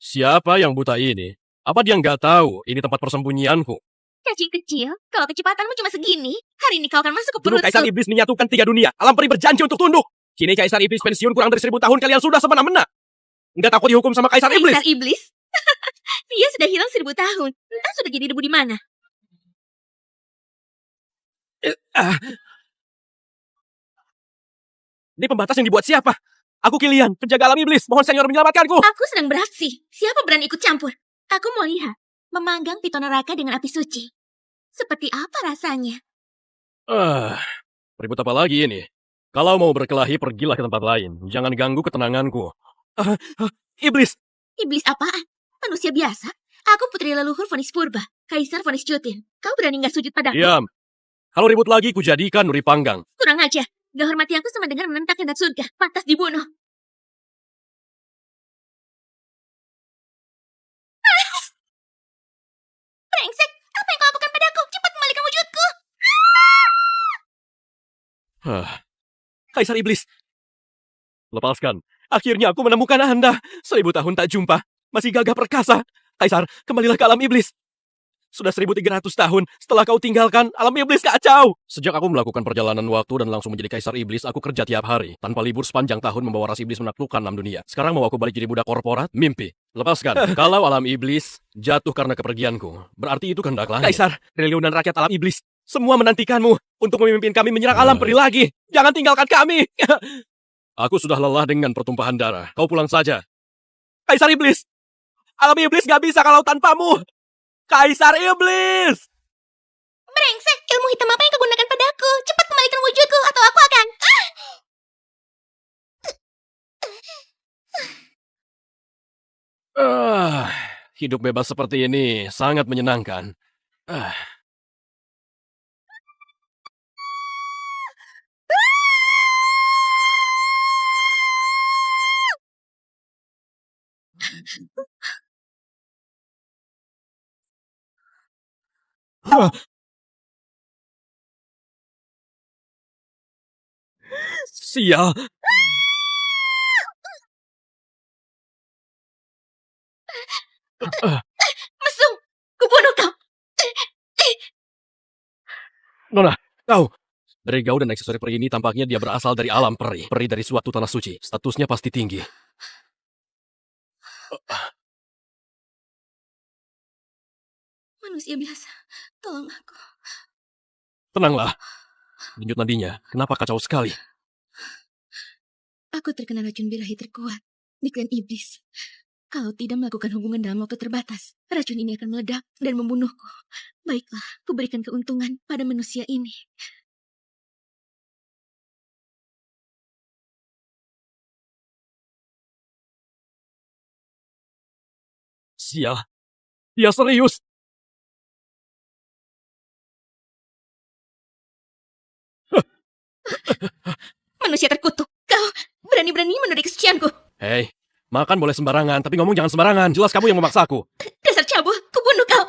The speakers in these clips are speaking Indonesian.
Siapa yang buta ini? Apa dia nggak tahu ini tempat persembunyianku? Cacing kecil, kalau kecepatanmu cuma segini, hari ini kau akan masuk ke Dulu perutku. Kaisar Iblis menyatukan 3 dunia. Alam peri berjanji untuk tunduk. Kini Kaisar Iblis pensiun kurang dari 1000 tahun. Kalian sudah semena-mena. Nggak takut dihukum sama Kaisar Iblis? Kaisar Iblis? Dia sudah hilang 1000 tahun. Entah sudah jadi debu di mana. Ini pembatas yang dibuat siapa? Aku Kilian, penjaga alam iblis. Mohon senior menyelamatkanku. Aku sedang beraksi. Siapa berani ikut campur? Aku mau lihat. Memanggang piton neraka dengan api suci. Seperti apa rasanya? Ribut apa lagi ini? Kalau mau berkelahi, pergilah ke tempat lain. Jangan ganggu ketenanganku. Iblis! Iblis apaan? Manusia biasa? Aku putri leluhur Vonis Purba, Kaisar Vonis Jutin. Kau berani nggak sujud padaku? Diam. Kalau ribut lagi, kujadikan Nuri Panggang. Kurang aja. Gak hormati aku sama dengan menentang kehendak surga. Pantas dibunuh. Brengsek! Apa yang kau lakukan padaku? Cepat kembalikan wujudku! Kaisar Iblis. Lepaskan. Akhirnya aku menemukan Anda. 1000 tahun tak jumpa. Masih gagah perkasa. Kaisar, kembalilah ke alam iblis. Sudah 1300 tahun setelah kau tinggalkan, alam iblis kacau. Sejak aku melakukan perjalanan waktu dan langsung menjadi Kaisar Iblis, aku kerja tiap hari. Tanpa libur sepanjang tahun membawa ras iblis menaklukkan 6 dunia. Sekarang mau aku balik jadi budak korporat? Mimpi. Lepaskan. Kalau alam iblis jatuh karena kepergianku, berarti itu kehendak langit. Kaisar, triliunan rakyat alam iblis, semua menantikanmu untuk memimpin kami menyerang alam peri lagi. Jangan tinggalkan kami. Aku sudah lelah dengan pertumpahan darah. Kau pulang saja. Kaisar Iblis! Alam iblis gak bisa kalau tanpamu! Kaisar Iblis! Brengsek! Ilmu hitam apa yang kau gunakan padaku? Cepat kembalikan wujudku atau aku akan... Hidup bebas seperti ini sangat menyenangkan. Sial! Mesum! Kubunuh kau! Nona, kau! Dari gaun dan aksesori peri ini tampaknya dia berasal dari alam peri. Peri dari suatu tanah suci. Statusnya pasti tinggi. Manusia biasa, tolong aku. Tenanglah. Denyut nadinya, kenapa kacau sekali? Aku terkena racun birahi terkuat di klan iblis. Kalau tidak melakukan hubungan dalam waktu terbatas, racun ini akan meledak dan membunuhku. Baiklah, kuberikan keuntungan pada manusia ini. Sial! Dia serius! Manusia terkutuk, kau berani-berani menodai kesucianku. Hei, makan boleh sembarangan, tapi ngomong jangan sembarangan. Jelas kamu yang memaksaku. Dasar cabul, kubunuh kau.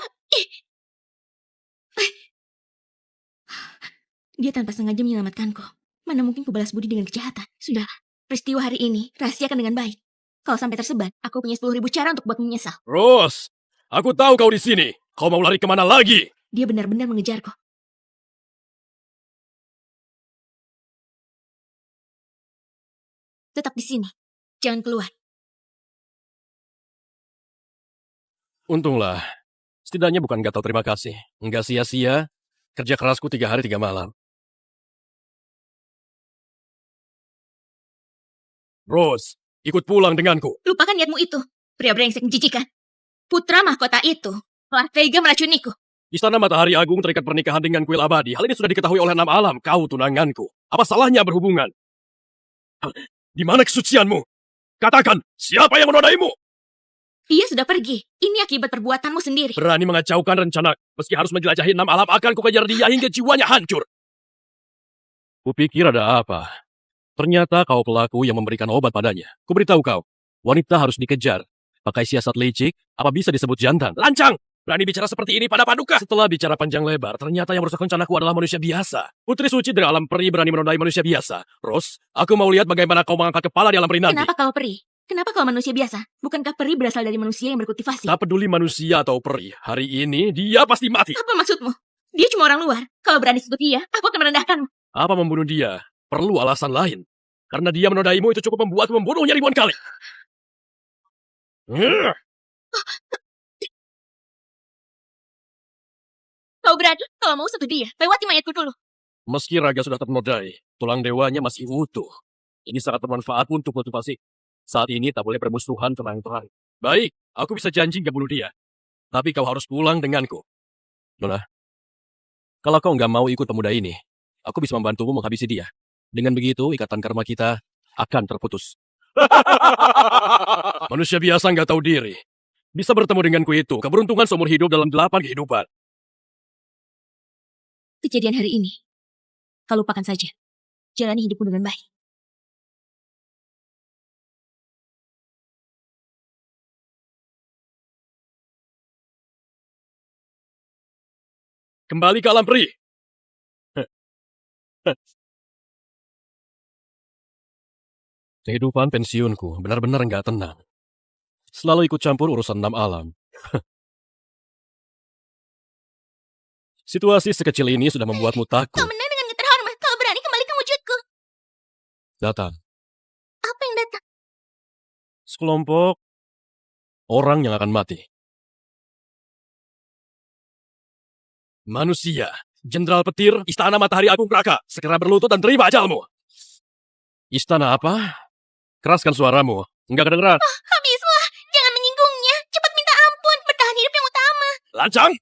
Dia tanpa sengaja menyelamatkanku. Mana mungkin kubalas budi dengan kejahatan. Sudahlah, peristiwa hari ini rahasiakan dengan baik. Kalau sampai tersebar, aku punya 10.000 cara untuk buatmu menyesal. Rose, aku tahu kau di sini. Kau mau lari kemana lagi? Dia benar-benar mengejarku. Tetap di sini. Jangan keluar. Untunglah. Setidaknya bukan gak tahu terima kasih. Enggak sia-sia. Kerja kerasku 3 hari 3 malam. Rose, ikut pulang denganku. Lupakan niatmu itu. Pria brengsek menjijikan. Putra mahkota itu telah tega meracuniku. Istana Matahari Agung terikat pernikahan dengan kuil abadi. Hal ini sudah diketahui oleh 6 alam. Kau tunanganku. Apa salahnya berhubungan? Di mana kesucianmu? Katakan, siapa yang menodaimu? Dia sudah pergi. Ini akibat perbuatanmu sendiri. Berani mengacaukan rencana. Meski harus menjelajahi 6 alam, akan kukejar dia hingga jiwanya hancur. Kupikir ada apa. Ternyata kau pelaku yang memberikan obat padanya. Kuberitahu kau, wanita harus dikejar. Pakai siasat licik, apa bisa disebut jantan? Lancang! Berani bicara seperti ini pada Paduka. Setelah bicara panjang lebar, ternyata yang merusak rencanaku adalah manusia biasa. Putri suci dari alam peri berani menodai manusia biasa. Rose, aku mau lihat bagaimana kau mengangkat kepala di alam peri nanti. Kenapa kau peri? Kenapa kau manusia biasa? Bukankah peri berasal dari manusia yang berkultivasi? Tak peduli manusia atau peri, hari ini dia pasti mati. Apa maksudmu? Dia cuma orang luar. Kalau berani sentuh dia, aku akan merendahkanmu. Apa membunuh dia? Perlu alasan lain. Karena dia menodaimu itu cukup membuatmu membunuhnya ribuan kali. Kau berani? Kalau mau sentuh dia, lewati mayatku dulu. Meski raga sudah ternodai, tulang dewanya masih utuh. Ini sangat bermanfaat untuk kultivasi. Saat ini tak boleh bermusuhan terang-terang. Baik, aku bisa janji gak bunuh dia. Tapi kau harus pulang denganku. Nona, kalau kau nggak mau ikut pemuda ini, aku bisa membantumu menghabisi dia. Dengan begitu, ikatan karma kita akan terputus. Manusia biasa nggak tahu diri. Bisa bertemu denganku itu, keberuntungan seumur hidup dalam 8 kehidupan. Kejadian hari ini, kau lupakan saja. Jalani hidupmu dengan baik. Kembali ke alam peri. Kehidupan pensiunku benar-benar nggak tenang. Selalu ikut campur urusan 6 alam. Situasi sekecil ini sudah membuatmu Kau takut. menang dengan terhormat. Kau berani kembali ke wujudku. Datang. Apa yang datang? Sekelompok orang yang akan mati. Manusia, Jenderal Petir, Istana Matahari Agung Raka, segera berlutut dan terima ajalmu. Istana apa? Keraskan suaramu, enggak kedengeran. Habislah. Jangan menyinggungnya. Cepat minta ampun. Bertahan hidup yang utama. Lancang?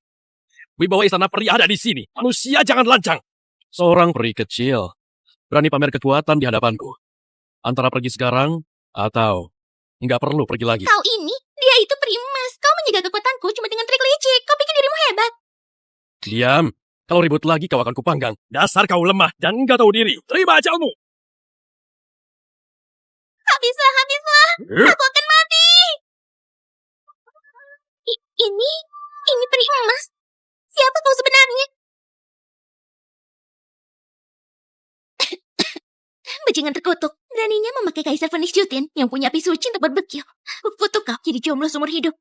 Wibawa istana peri ada di sini. Manusia jangan lancang. Seorang peri kecil, berani pamer kekuatan di hadapanku. Antara pergi sekarang, atau nggak perlu pergi lagi. Kau ini, dia itu peri emas. Kau menjaga kekuatanku cuma dengan trik licik. Kau pikir dirimu hebat. Diam. Kalau ribut lagi kau akan kupanggang. Dasar kau lemah dan nggak tahu diri. Terima ajalmu. Habislah. Aku akan mati. Ini peri emas. Siapa kau sebenarnya? Bajingan terkutuk. Beraninya memakai Kaisar Phoenix Jutin yang punya api suci untuk barbecue. Aku kutuk kau jadi jomblo seumur hidup.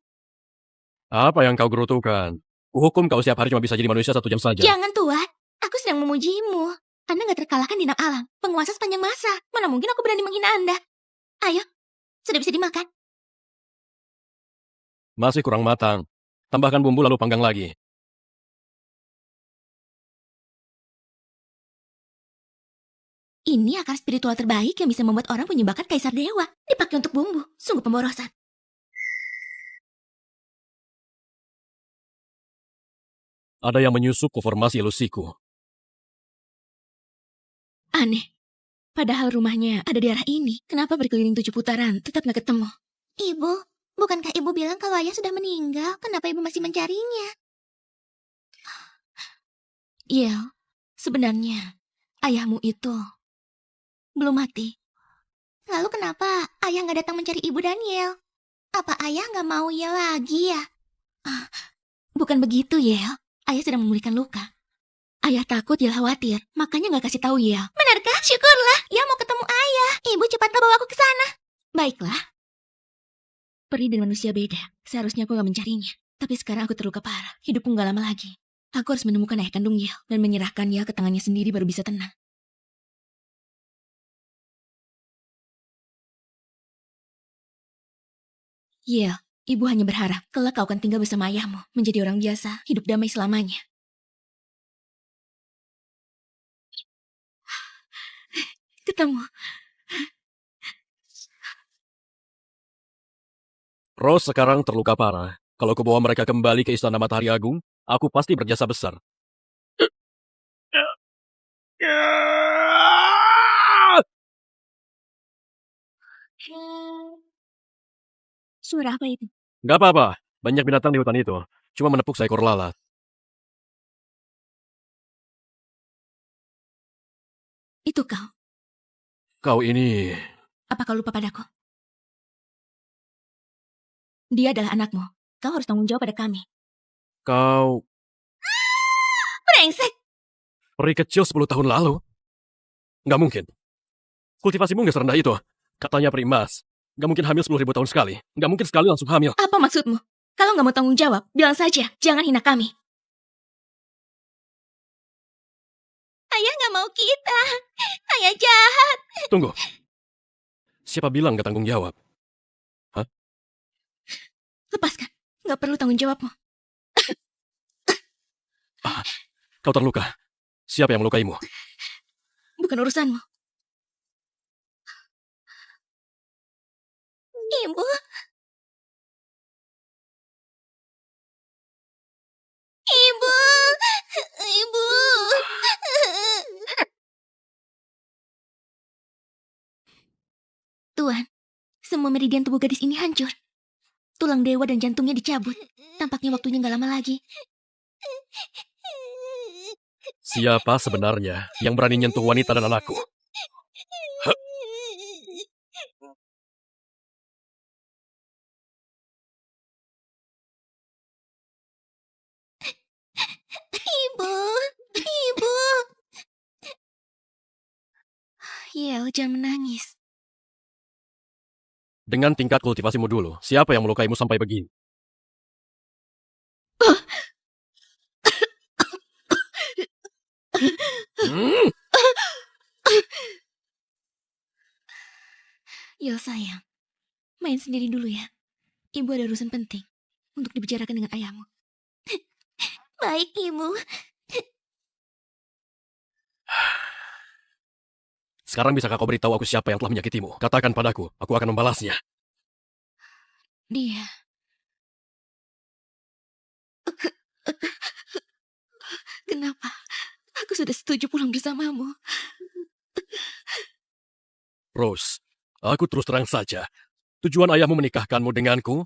Apa yang kau gerutukan? Kuhukum kau setiap hari cuma bisa jadi manusia 1 jam saja. Jangan, Tuan. Aku sedang memujimu. Anda gak terkalahkan di 6 alam. Penguasa sepanjang masa. Mana mungkin aku berani menghina Anda. Ayo, sudah bisa dimakan. Masih kurang matang. Tambahkan bumbu lalu panggang lagi. Ini akar spiritual terbaik yang bisa membuat orang punya bakat kaisar dewa. Dipakai untuk bumbu. Sungguh pemborosan. Ada yang menyusup ke formasi ilusiku. Aneh. Padahal rumahnya ada di arah ini. Kenapa berkeliling 7 putaran tetap gak ketemu? Ibu, bukankah ibu bilang kalau ayah sudah meninggal? Kenapa ibu masih mencarinya? Iya, sebenarnya ayahmu itu belum mati. Lalu kenapa ayah gak datang mencari ibu Daniel? Apa ayah gak mau Yel lagi ya? Bukan begitu, Yel. Ayah sedang memulihkan luka. Ayah takut Yel khawatir, makanya gak kasih tahu Yel. Benarkah? Syukurlah, Yel mau ketemu ayah. Ibu cepatlah bawa aku ke sana. Baiklah. Peri dan manusia beda. Seharusnya aku gak mencarinya. Tapi sekarang aku terluka parah. Hidupku gak lama lagi. Aku harus menemukan ayah kandung Yel dan menyerahkan Yel ke tangannya sendiri baru bisa tenang. Yel, ibu hanya berharap kelak kau akan tinggal bersama ayahmu, menjadi orang biasa, hidup damai selamanya. Ketemu. Rose sekarang terluka parah. Kalau kubawa mereka kembali ke Istana Matahari Agung, aku pasti berjasa besar. Suara apa itu? Gak apa-apa, banyak binatang di hutan itu. Cuma menepuk seekor lalat. Itu kau. Kau ini... Apa kau lupa padaku? Dia adalah anakmu. Kau harus tanggung jawab pada kami. Kau... Brengsek! Peri kecil 10 tahun lalu? Gak mungkin. Kultivasimu gak serendah itu. Katanya peri emas. Gak mungkin hamil 10.000 tahun sekali. Gak mungkin sekali langsung hamil. Apa maksudmu? Kalau nggak mau tanggung jawab, bilang saja. Jangan hina kami. Ayah nggak mau kita. Ayah jahat. Tunggu. Siapa bilang gak tanggung jawab? Lepaskan. Nggak perlu tanggung jawabmu. Kau terluka. Siapa yang melukaimu? Bukan urusanmu. Ibu. Ibu. Ibu. Tuan, semua meridian tubuh gadis ini hancur. Tulang dewa dan jantungnya dicabut. Tampaknya waktunya nggak lama lagi. Siapa sebenarnya yang berani nyentuh wanita dan anakku? Ibu. Ibu. Yel, jangan menangis. Dengan tingkat kultivasimu dulu, siapa yang melukaimu sampai begini? Yel sayang, main sendiri dulu ya. Ibu ada urusan penting untuk dibicarakan dengan ayahmu. Baik, Ibu. Sekarang bisakah kau beritahu aku siapa yang telah menyakitimu? Katakan padaku, aku akan membalasnya. Dia. Kenapa? Aku sudah setuju pulang bersamamu. Rose, aku terus terang saja. Tujuan ayahmu menikahkanmu denganku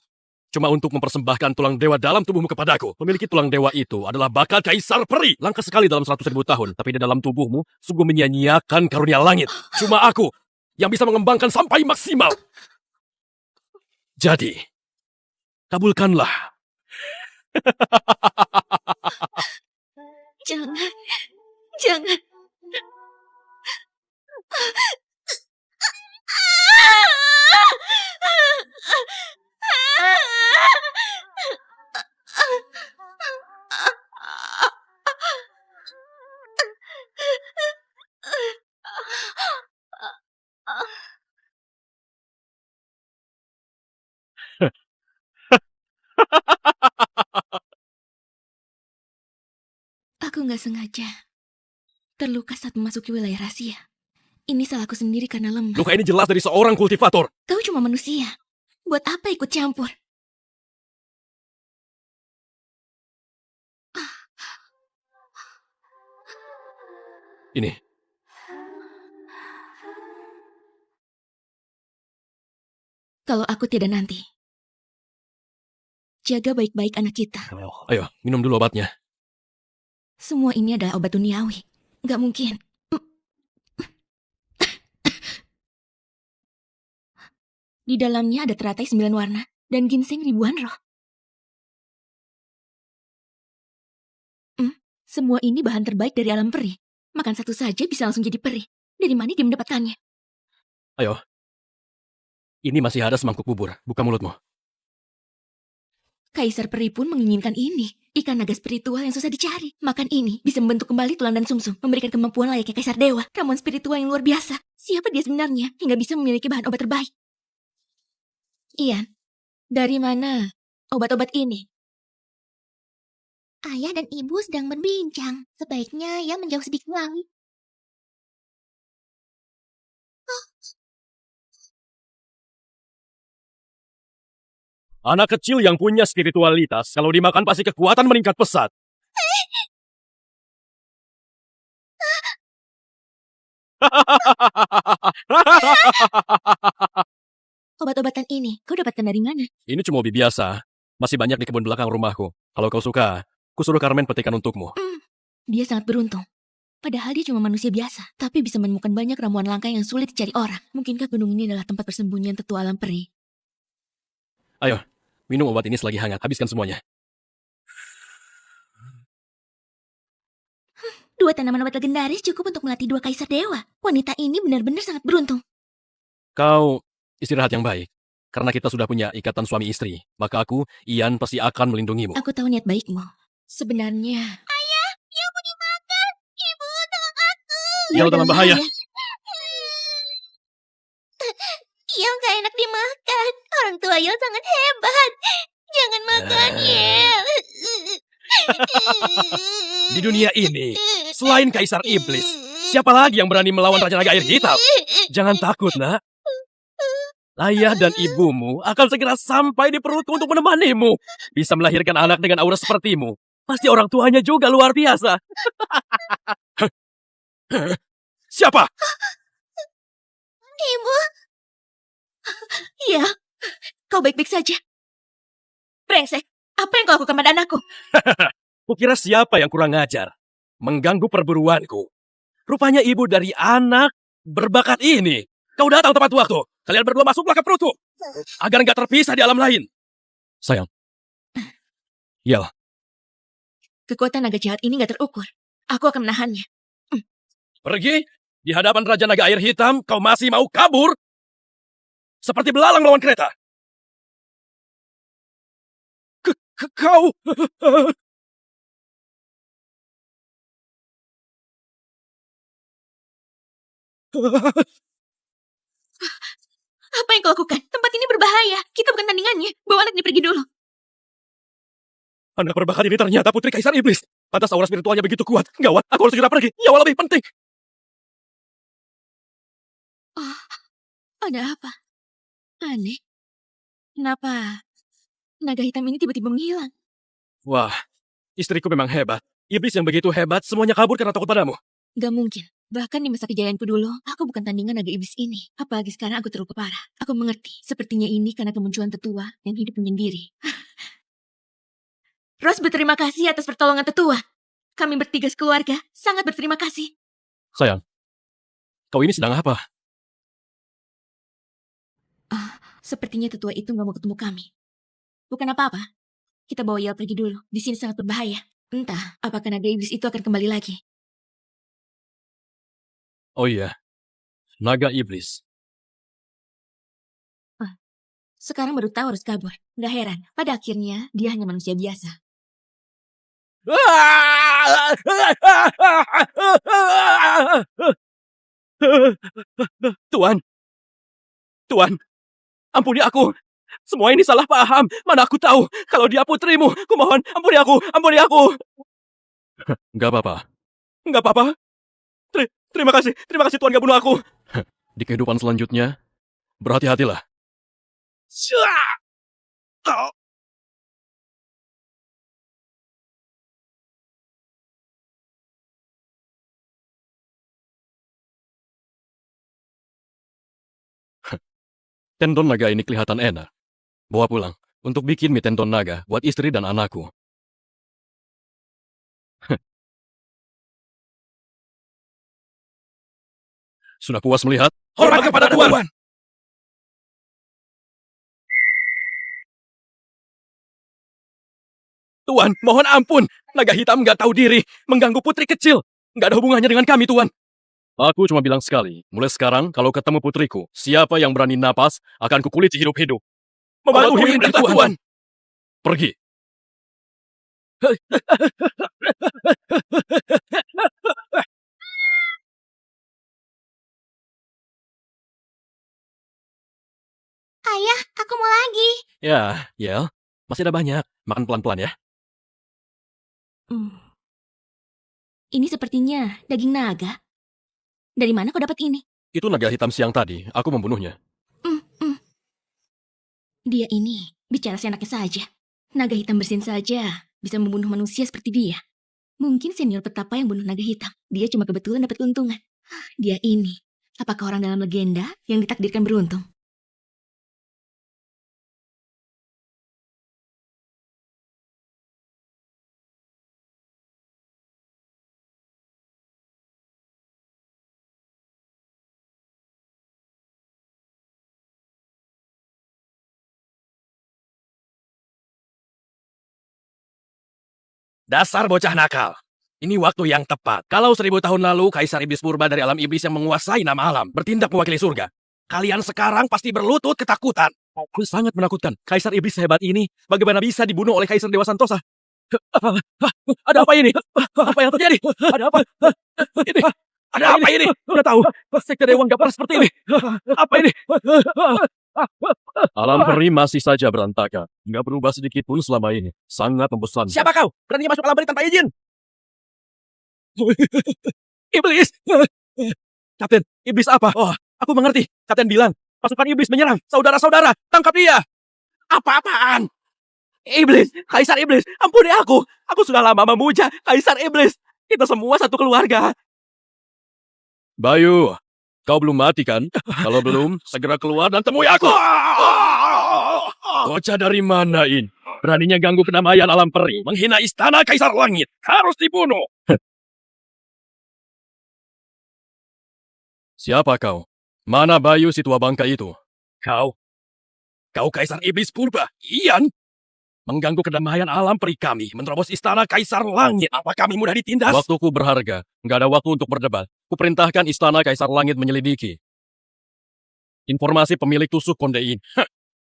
cuma untuk mempersembahkan tulang dewa dalam tubuhmu kepadaku. Memiliki tulang dewa itu adalah bakal kaisar peri. Langka sekali dalam 100.000 tahun, tapi di dalam tubuhmu sungguh menyia-nyiakan karunia langit. Cuma aku yang bisa mengembangkan sampai maksimal. Jadi, kabulkanlah. Jangan. Jangan. Aku nggak sengaja terluka saat memasuki wilayah rahasia. Ini salahku sendiri karena lemah. Luka ini jelas dari seorang kultivator. Kau cuma manusia. Buat apa ikut campur? Ini, Kalau aku tidak nanti, jaga baik-baik anak kita. ayo, minum dulu obatnya. Semua ini adalah obat duniawi. Nggak mungkin. Di dalamnya ada teratai 9 warna dan ginseng ribuan roh. Semua ini bahan terbaik dari alam peri. Makan satu saja bisa langsung jadi peri. Dari mana dia mendapatkannya? Ayo. Ini masih ada semangkuk bubur. Buka mulutmu. Kaisar peri pun menginginkan ini. Ikan naga spiritual yang susah dicari. Makan ini bisa membentuk kembali tulang dan sumsum. Memberikan kemampuan layaknya kaisar dewa. Ramuan spiritual yang luar biasa. Siapa dia sebenarnya hingga bisa memiliki bahan obat terbaik? Ian, dari mana obat-obat ini? Ayah dan ibu sedang berbincang. Sebaiknya ia menjauh sedikit lagi. Anak kecil yang punya spiritualitas, kalau dimakan pasti kekuatan meningkat pesat. Obat-obatan ini kau dapatkan dari mana? Ini cuma hobi biasa. Masih banyak di kebun belakang rumahku. Kalau kau suka, ku suruh Carmen petikan untukmu. Dia sangat beruntung. Padahal dia cuma manusia biasa, tapi bisa menemukan banyak ramuan langka yang sulit dicari orang. Mungkinkah gunung ini adalah tempat persembunyian tetua alam peri? Ayo, minum obat ini selagi hangat. Habiskan semuanya. 2 tanaman obat legendaris cukup untuk melatih 2 kaisar dewa. Wanita ini benar-benar sangat beruntung. Kau istirahat yang baik. Karena kita sudah punya ikatan suami istri, maka aku, Ian, pasti akan melindungimu. Aku tahu niat baikmu. Sebenarnya... Ayah, Yel mau dimakan. Ibu, tolong aku. Yel dalam bahaya. Yel gak enak dimakan. Orang tua Yel sangat hebat. Jangan makan, Yel. Di dunia ini, selain Kaisar Iblis, siapa lagi yang berani melawan Raja Naga Air Hitam? Jangan takut, nak. Ayah dan ibumu akan segera sampai di perutku untuk menemanimu. Bisa melahirkan anak dengan aura sepertimu. Pasti orang tuanya juga luar biasa. Siapa? Ibu, Ya, kau baik-baik saja. Brengsek, apa yang kau lakukan pada anakku? Kukira siapa yang kurang ajar, mengganggu perburuanku. Rupanya ibu dari anak berbakat ini. Kau datang tepat waktu. Kalian berdua masuklah ke perutku, agar nggak terpisah di alam lain. Sayang. Yel. Kekuatan naga jahat ini gak terukur. Aku akan menahannya. Pergi? Di hadapan Raja Naga Air Hitam, kau masih mau kabur? Seperti belalang melawan kereta. Kau... Apa yang kau lakukan? Tempat ini berbahaya. Kita bukan tandingannya. Bawa anak ini pergi dulu. Anak berbakat ini ternyata putri Kaisar Iblis. Pantas aura spiritualnya begitu kuat. Gawat, aku harus segera pergi. Nyawa lebih penting. Oh, ada apa? Aneh. Kenapa naga hitam ini tiba-tiba menghilang? Wah, istriku memang hebat. Iblis yang begitu hebat, semuanya kabur karena takut padamu. Gak mungkin. Bahkan di masa kejayaanku dulu, aku bukan tandingan naga iblis ini. Apalagi sekarang aku terluka parah. Aku mengerti. Sepertinya ini karena kemunculan tetua yang hidup menyendiri. Rose berterima kasih atas pertolongan tetua. Kami bertiga sekeluarga sangat berterima kasih. Sayang, kau ini sedang apa? Sepertinya tetua itu gak mau ketemu kami. Bukan apa-apa. Kita bawa Yel pergi dulu. Di sini sangat berbahaya. Entah apakah naga iblis itu akan kembali lagi. Oh iya, naga iblis. Sekarang baru tahu harus kabur. Gak heran. Pada akhirnya dia hanya manusia biasa. Tuan, Tuan, ampuni aku. Semua ini salah paham. Mana aku tahu kalau dia putrimu. Kumohon, ampuni aku, ampuni aku. Gak apa-apa. Gak apa-apa. Terima kasih Tuan gak bunuh aku. Di kehidupan selanjutnya, berhati-hatilah. Tendon naga ini kelihatan enak. Bawa pulang untuk bikin mie tendon naga buat istri dan anakku. Sudah puas melihat? Hormat kepada Tuan! Tuan, mohon ampun. Naga hitam nggak tahu diri, mengganggu putri kecil. Nggak ada hubungannya dengan kami, Tuan. Aku cuma bilang sekali, mulai sekarang kalau ketemu putriku, siapa yang berani napas akan kukuliti hidup-hidup. Mematuhi perintah Tuan. Pergi. ayah, aku mau lagi. Ya, Yel, masih ada banyak. Makan pelan-pelan ya. Ini sepertinya daging naga. Dari mana kau dapat ini? Itu naga hitam siang tadi, aku membunuhnya. Dia ini bicara seenaknya saja. Naga hitam bersin saja bisa membunuh manusia seperti dia. Mungkin senior petapa yang bunuh naga hitam. Dia cuma kebetulan dapat keuntungan. Dia ini, apakah orang dalam legenda yang ditakdirkan beruntung? Dasar bocah nakal. Ini waktu yang tepat. Kalau 1000 tahun lalu Kaisar Iblis Purba dari alam iblis yang menguasai nama alam bertindak mewakili surga, kalian sekarang pasti berlutut ketakutan. Sangat menakutkan. Kaisar Iblis sehebat ini, bagaimana bisa dibunuh oleh Kaisar Dewa Santosa? Ada apa ini? Apa yang terjadi? Ada apa? Ini, ada apa ini? Udah tahu, Sekte Dewa nggak pernah seperti ini. Apa ini? Alam peri masih saja berantakan. Nggak berubah sedikit pun selama ini. Sangat membosankan. Siapa kau? Berani masuk alam peri tanpa izin? Iblis! Kapten, iblis apa? Oh, aku mengerti. Kapten bilang, pasukan iblis menyerang. Saudara-saudara, tangkap dia! Apa-apaan? Iblis, Kaisar Iblis, ampuni aku. Aku sudah lama memuja Kaisar Iblis. Kita semua satu keluarga. Bayu, kau belum mati kan? Kalau belum, segera keluar dan temui aku. Bocah dari mana ini? Beraninya ganggu kedamaian alam peri, menghina istana Kaisar Langit. Harus dibunuh. Siapa kau? Mana Bayu si tua bangka itu? Kau Kaisar Iblis Purba, Ian? Mengganggu kedamaian alam peri kami, menerobos istana Kaisar Langit. Apa kami mudah ditindas? Waktuku berharga, nggak ada waktu untuk berdebat. Kuperintahkan istana Kaisar Langit menyelidiki informasi pemilik tusuk kondein.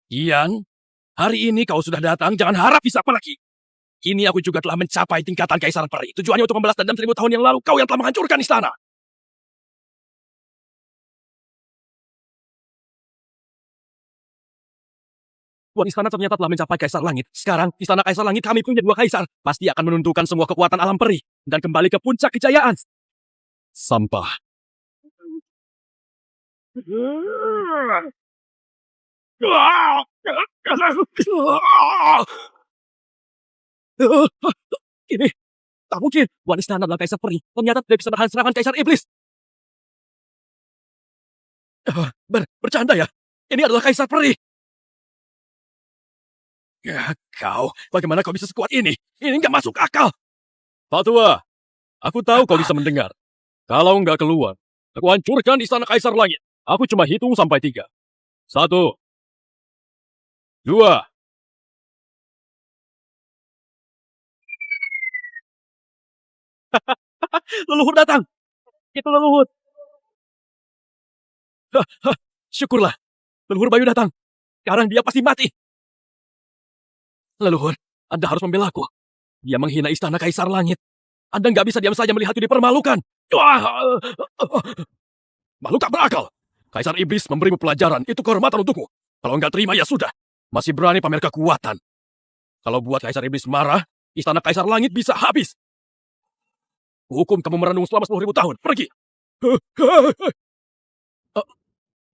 Ian, hari ini kau sudah datang, jangan harap bisa apa lagi. Kini aku juga telah mencapai tingkatan Kaisar Peri. Tujuannya untuk membalas dendam 1000 tahun yang lalu, kau yang telah menghancurkan istana. Tuan istana ternyata telah mencapai Kaisar Langit. Sekarang, istana Kaisar Langit kami punya 2 kaisar. Pasti akan menentukan semua kekuatan alam peri. Dan kembali ke puncak kejayaan. Sampah. Ini, tak mungkin. Tuan istana adalah Kaisar Peri. Ternyata tidak bisa menahan serangan Kaisar Iblis. Bercanda ya? Ini adalah Kaisar Peri. Kau, bagaimana kau bisa sekuat ini? Ini nggak masuk akal. Pak Tua, aku tahu kau bisa mendengar. Kalau nggak keluar, aku hancurkan istana Kaisar Langit. Aku cuma hitung sampai 3. 1, 2. Leluhur datang. Itu leluhur. Syukurlah. Leluhur Bayu datang. Sekarang dia pasti mati. Leluhur, Anda harus membela aku. Dia menghina istana Kaisar Langit. Anda nggak bisa diam saja melihatnya dipermalukan. Makhluk tak berakal. Kaisar Iblis memberimu pelajaran. Itu kehormatan untukmu. Kalau nggak terima ya sudah. Masih berani pamer kekuatan. Kalau buat Kaisar Iblis marah, istana Kaisar Langit bisa habis. Hukum kamu merenung selama 10.000 tahun. Pergi.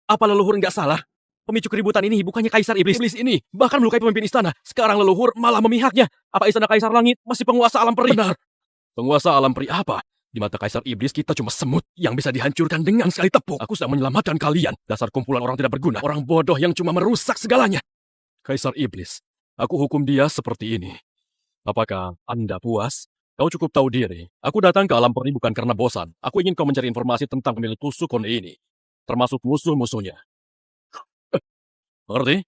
Apa leluhur nggak salah? Pemicu keributan ini bukannya Kaisar Iblis. Iblis ini bahkan melukai pemimpin istana. Sekarang leluhur malah memihaknya. Apa istana Kaisar Langit masih penguasa alam peri? Benar. Penguasa alam peri apa? Di mata Kaisar Iblis kita cuma semut yang bisa dihancurkan dengan sekali tepuk. Aku sedang menyelamatkan kalian. Dasar kumpulan orang tidak berguna. Orang bodoh yang cuma merusak segalanya. Kaisar Iblis, aku hukum dia seperti ini. Apakah Anda puas? Kau cukup tahu diri. Aku datang ke alam peri bukan karena bosan. Aku ingin kau mencari informasi tentang pemilik tusuk konde ini. Termasuk musuh-musuhnya. Ngerti?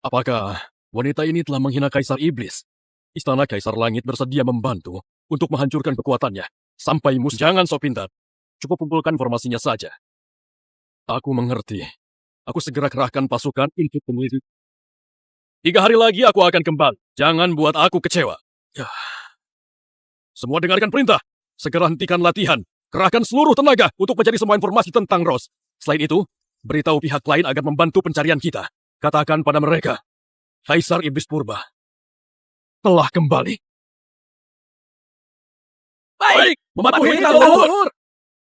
Apakah wanita ini telah menghina Kaisar Iblis? Istana Kaisar Langit bersedia membantu untuk menghancurkan kekuatannya. Sampai musuh. Jangan sok pintar. Cukup kumpulkan informasinya saja. Aku mengerti. Aku segera kerahkan pasukan untuk penyelidik. 3 hari lagi aku akan kembali. Jangan buat aku kecewa. Ya. Semua dengarkan perintah. Segera hentikan latihan. Kerahkan seluruh tenaga untuk mencari semua informasi tentang Rose. Selain itu, beritahu pihak lain agar membantu pencarian kita. Katakan pada mereka, Kaisar Iblis Purba telah kembali. Baik, mematuhi leluhur.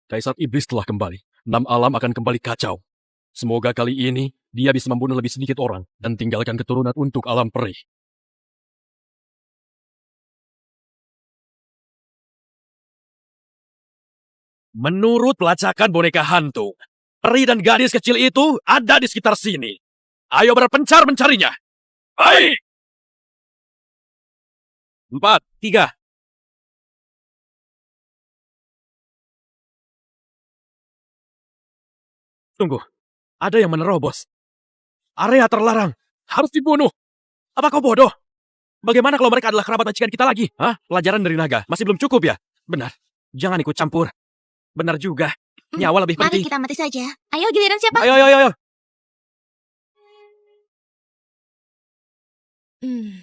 Kaisar Iblis telah kembali. 6 alam akan kembali kacau. Semoga kali ini dia bisa membunuh lebih sedikit orang dan tinggalkan keturunan untuk alam peri. Menurut pelacakan boneka hantu, peri dan gadis kecil itu ada di sekitar sini. Ayo berpencar mencarinya. Baik. 4, 3. Tunggu. Ada yang menerobos. Area terlarang. Harus dibunuh. Apa kau bodoh? Bagaimana kalau mereka adalah kerabat majikan kita lagi? Hah? Pelajaran dari naga. Masih belum cukup ya? Benar. Jangan ikut campur. Benar juga. Nyawa lebih penting. Mari kita mati saja. Ayo giliran siapa? Ayo. Hmm.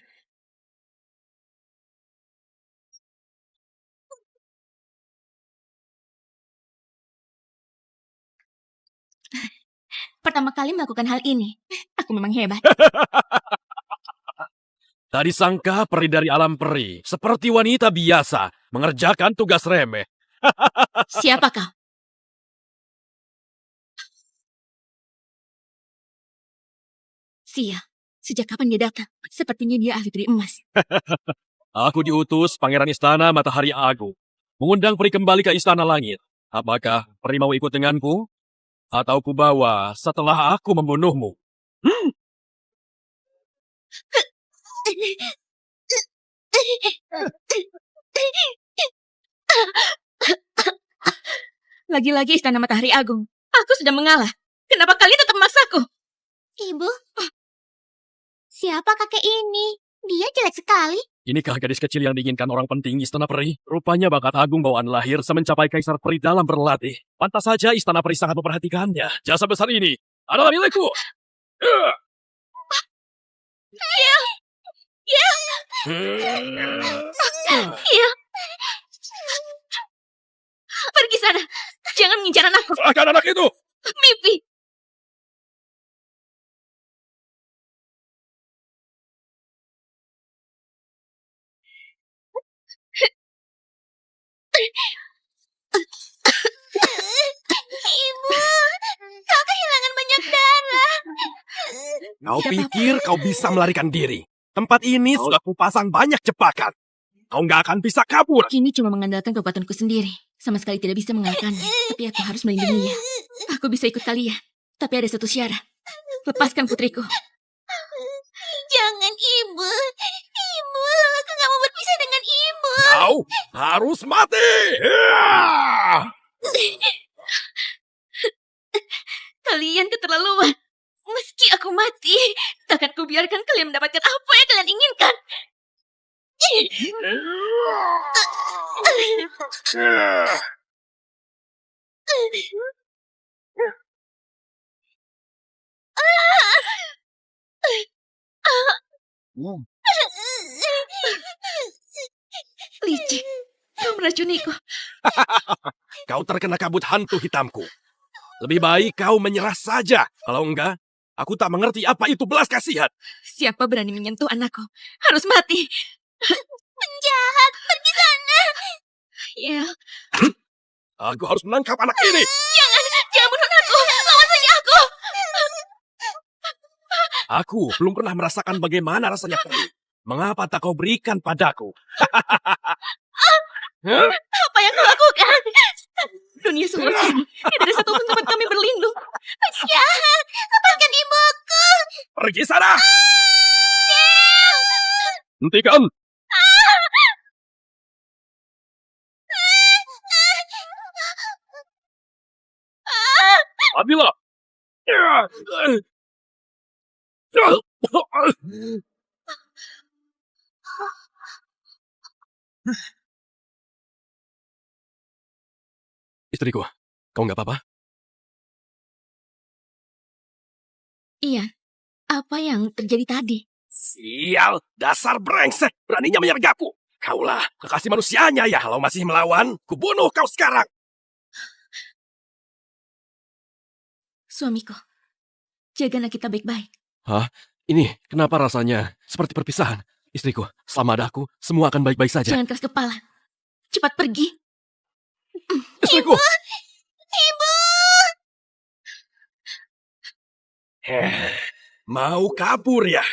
Pertama kali melakukan hal ini. Aku memang hebat. Tadi sangka peri dari alam peri, seperti wanita biasa, mengerjakan tugas remeh. Siapa kau? Sia, sejak kapan dia datang? Sepertinya dia ahli dari emas. Aku diutus Pangeran Istana Matahari Agung, mengundang peri kembali ke Istana Langit. Apakah peri mau ikut denganku? Atau kubawa setelah aku membunuhmu? Lagi-lagi Istana Matahari Agung. Aku sudah mengalah. Kenapa kalian tetap memaksaku? Ibu, siapa kakek ini? Dia jelek sekali. Inikah gadis kecil yang diinginkan orang penting Istana Peri? Rupanya bakat agung bawaan lahir semencapai Kaisar Peri dalam berlatih. Pantas saja Istana Peri sangat memperhatikannya. Jasa besar ini adalah milikku. Iya, pergi sana. Jangan mengincar anakku. Serahkan anak itu. Mimpi. Ibu, kau kehilangan banyak darah. Kau Tidak pikir kau bisa melarikan diri? Tempat ini sudah kupasang banyak jebakan. Kau nggak akan bisa kabur. Kini cuma mengandalkan kekuatanku sendiri. Sama sekali tidak bisa mengalahkannya. Tapi aku harus melindunginya. Aku bisa ikut kalian. Tapi ada satu syarat. Lepaskan putriku. Jangan, Ibu. Ibu, aku nggak mau berpisah dengan Ibu. Kau harus mati. Kalian keterlaluan. Meski aku mati, takkan kubiarkan kalian mendapatkan apa yang kalian inginkan. Licik, kau meracuniku. Kau terkena kabut hantu hitamku. Lebih baik kau menyerah saja. Kalau enggak, aku tak mengerti apa itu belas kasihan. Siapa berani menyentuh anakku? Harus mati. Penjahat, pergi sana. Ya, Aku harus menangkap anak ini. Jangan bunuh aku. Lawan saja aku. Aku belum pernah merasakan bagaimana rasanya perih. Mengapa tak kau berikan padaku? Hah? apa yang kau lakukan? Dunia seluas ini, tidak ada satupun tempat kami berlindung. Penjahat, lepaskan ibuku. Pergi sana! Hentikan! Ambillah! Istriku, kau nggak apa-apa? Iya, apa yang terjadi tadi? Sial, dasar brengsek, beraninya menyergapku. Kaulah kekasih manusianya ya, kalau masih melawan, kubunuh kau sekarang. Suamiku, jaga anak kita baik-baik. Hah? Ini kenapa rasanya seperti perpisahan? Istriku, selama ada aku, semua akan baik-baik saja. Jangan keras kepala. Cepat pergi. Istriku! Ibu. Mau kabur ya?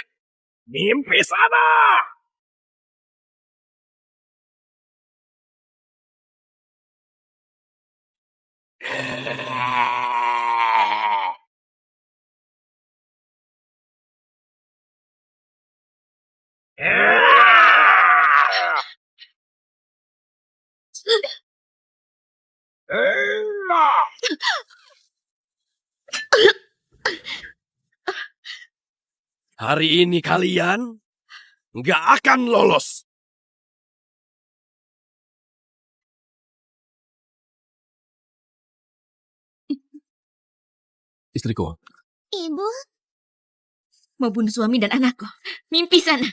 Mimpi sana! Hari ini kalian nggak akan lolos. Istriku, Ibu, mau bunuh suami dan anakku. Mimpi sana.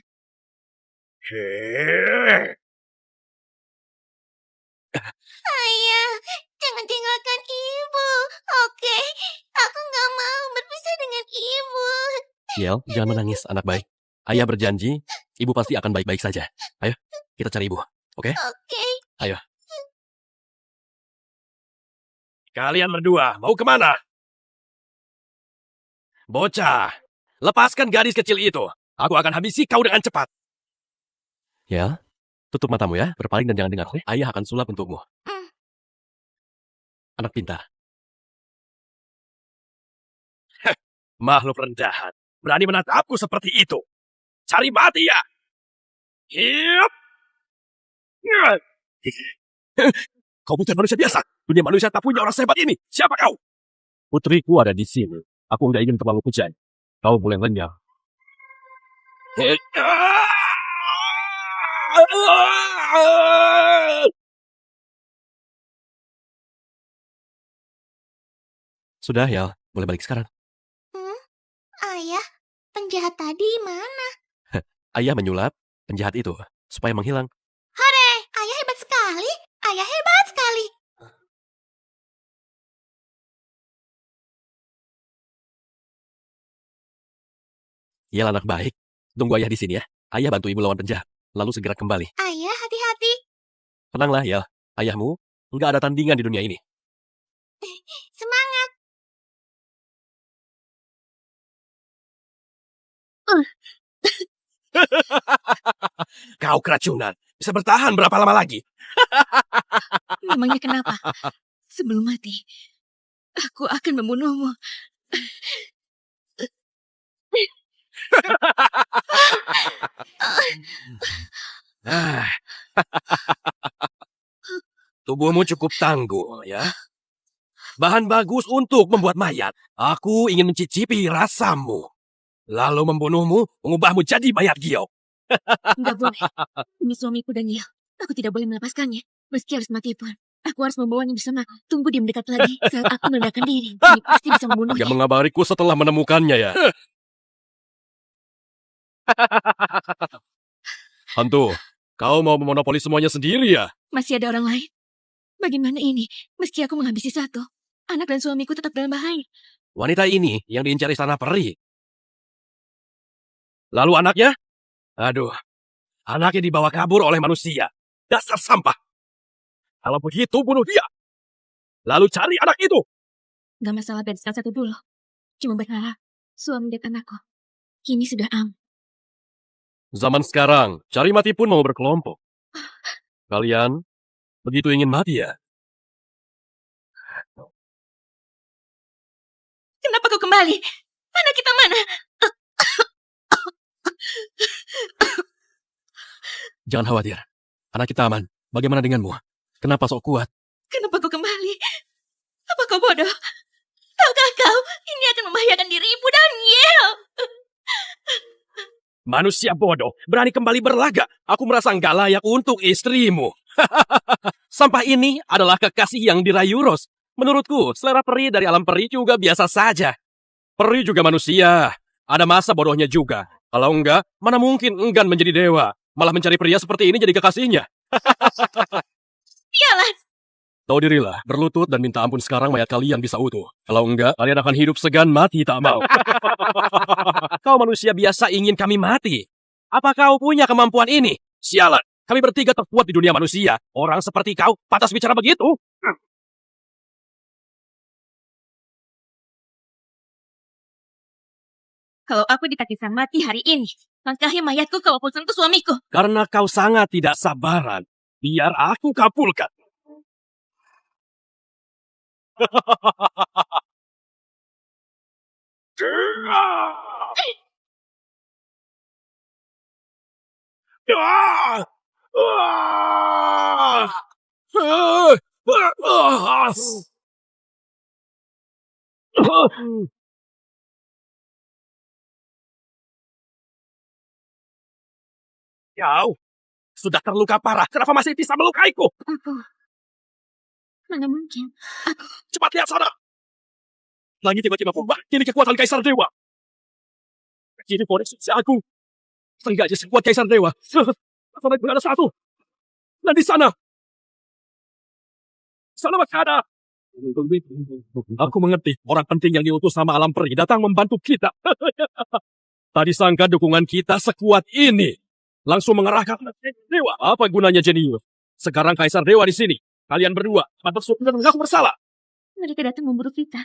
Ayah, jangan tinggalkan ibu. Oke, aku nggak mau berpisah dengan ibu. Yel, jangan menangis, anak baik. Ayah berjanji, ibu pasti akan baik-baik saja. Ayo, kita cari ibu, oke? Oke. Ayo. Kalian berdua, mau kemana? Bocah, lepaskan gadis kecil itu. Aku akan habisi kau dengan cepat. Ya, tutup matamu ya, berpaling dan jangan dengar. Ayah akan sulap untukmu. Anak pintar. Makhluk rendahan. Berani menatapku seperti itu. Cari mati ya. Hiep. Kau bukan manusia biasa. Dunia manusia tak punya orang sehebat ini. Siapa kau? Putriku ada di sini. Aku nggak ingin terlalu kejam. Kau boleh lenyap. Sudah ya, boleh balik sekarang. Ayah, penjahat tadi mana? Ayah menyulap penjahat itu supaya menghilang. Hore, ayah hebat sekali. Ayah hebat sekali. Ya anak baik. Tunggu ayah di sini ya. Ayah bantu ibu lawan penjahat. Lalu segera kembali. Ayah, hati-hati. Tenanglah ya. Ayahmu nggak ada tandingan di dunia ini. Semangat. Kau keracunan. Bisa bertahan berapa lama lagi? Memangnya kenapa? Sebelum mati, aku akan membunuhmu. Tubuhmu cukup tangguh ya. Bahan bagus untuk membuat mayat. Aku ingin mencicipi rasamu. Lalu membunuhmu, mengubahmu jadi mayat giok. Enggak boleh. Ini suamiku Daniel. Aku tidak boleh melepaskannya. Meski harus mati pun. Aku harus membawanya bersama. Tunggu dia mendekat lagi. Saat aku meledakkan diri, dia pasti bisa membunuhnya. Dia mengabariku setelah menemukannya ya. Hantu, kau mau memonopoli semuanya sendiri ya? Masih ada orang lain. Bagaimana ini? Meski aku menghabisi satu, anak dan suamiku tetap dalam bahaya. Wanita ini yang diincar istana peri. Lalu anaknya? Aduh, anaknya dibawa kabur oleh manusia. Dasar sampah. Kalau begitu, bunuh dia. Lalu cari anak itu. Gak masalah bereskan satu dulu. Cuma berharap suami dan anakku kini sudah aman. Zaman sekarang, cari mati pun mau berkelompok. Kalian begitu ingin mati ya? Kenapa kau kembali? Anak kita mana? Jangan khawatir. Anak kita aman. Bagaimana denganmu? Kenapa sok kuat? Kenapa kau kembali? Apa kau bodoh? Tahukah kau, ini akan membahayakan dirimu, Daniel. Manusia bodoh, berani kembali berlaga. Aku merasa nggak layak untuk istrimu. Sampah ini adalah kekasih yang dirayu Ros. Menurutku, selera peri dari alam peri juga biasa saja. Peri juga manusia. Ada masa bodohnya juga. Kalau enggak, mana mungkin enggan menjadi dewa. Malah mencari pria seperti ini jadi kekasihnya. Sialan. Tahu dirilah, berlutut dan minta ampun sekarang mayat kalian bisa utuh. Kalau enggak, kalian akan hidup segan mati tak mau. Kau manusia biasa ingin kami mati. Apa kau punya kemampuan ini? Sialan, kami bertiga terkuat di dunia manusia. Orang seperti kau, pantas bicara begitu? Kalau aku ditakdirkan mati hari ini, langkahi mayatku kau sentuh suamiku. Karena kau sangat tidak sabaran. Biar aku kabulkan. Kau sudah terluka parah. Kenapa masih bisa melukaiku? Aku... Mana mungkin? Cepat lihat sana. Langit tiba-tiba berubah. Kini kekuatan Kaisar Dewa. Jadi koneksi si Agung. Seenggaknya sekuat Kaisar Dewa. Sampai berada satu. Dan di sana. Sana masih ada. Aku mengerti. Orang penting yang diutus sama alam peri datang membantu kita. Tadi sangka dukungan kita sekuat ini. Langsung mengerahkan Dewa. Apa gunanya jenius? Sekarang Kaisar Dewa di sini. Kalian berdua. Pantas sudah mengaku bersalah. Mereka datang memburu kita.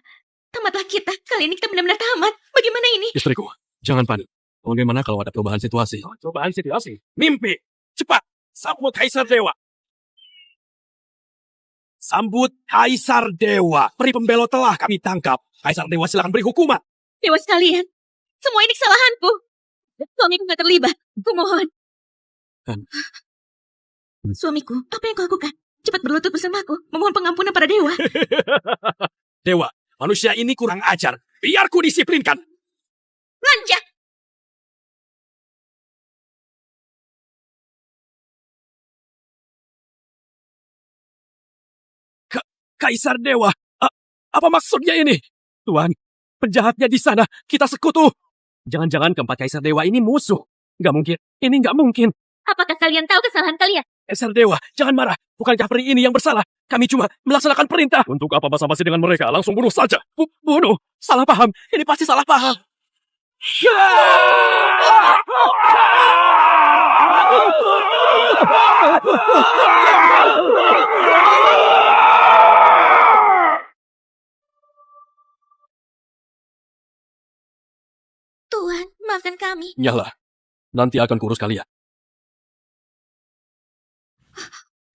Tamatlah kita. Kali ini kita benar-benar tamat. Bagaimana ini? Istriku, jangan panik. Bagaimana kalau ada perubahan situasi? Perubahan situasi? Mimpi! Cepat! Sambut Kaisar Dewa! Sambut Kaisar Dewa! Peri pembelot telah kami tangkap. Kaisar Dewa silakan beri hukuman. Dewa sekalian. Semua ini kesalahanku. Suamiku gak terlibat. Kumohon. Suamiku, apa yang kau lakukan? Cepat berlutut bersamaku. Memohon pengampunan pada Dewa. Dewa, manusia ini kurang ajar. Biar ku disiplinkan. Lanjak! Kaisar Dewa, apa maksudnya ini? Tuan, penjahatnya di sana. Kita sekutu. Jangan-jangan keempat Kaisar Dewa ini musuh. Gak mungkin. Ini gak mungkin. Apakah kalian tahu kesalahan kalian? Kaisar Dewa, jangan marah. Bukankah peri ini yang bersalah? Kami cuma melaksanakan perintah. Untuk apa basa-basi dengan mereka? Langsung bunuh saja. Bunuh? Salah paham. Ini pasti salah paham. Tuhan, maafkan kami. Nyala. Nanti akan kurus kalian.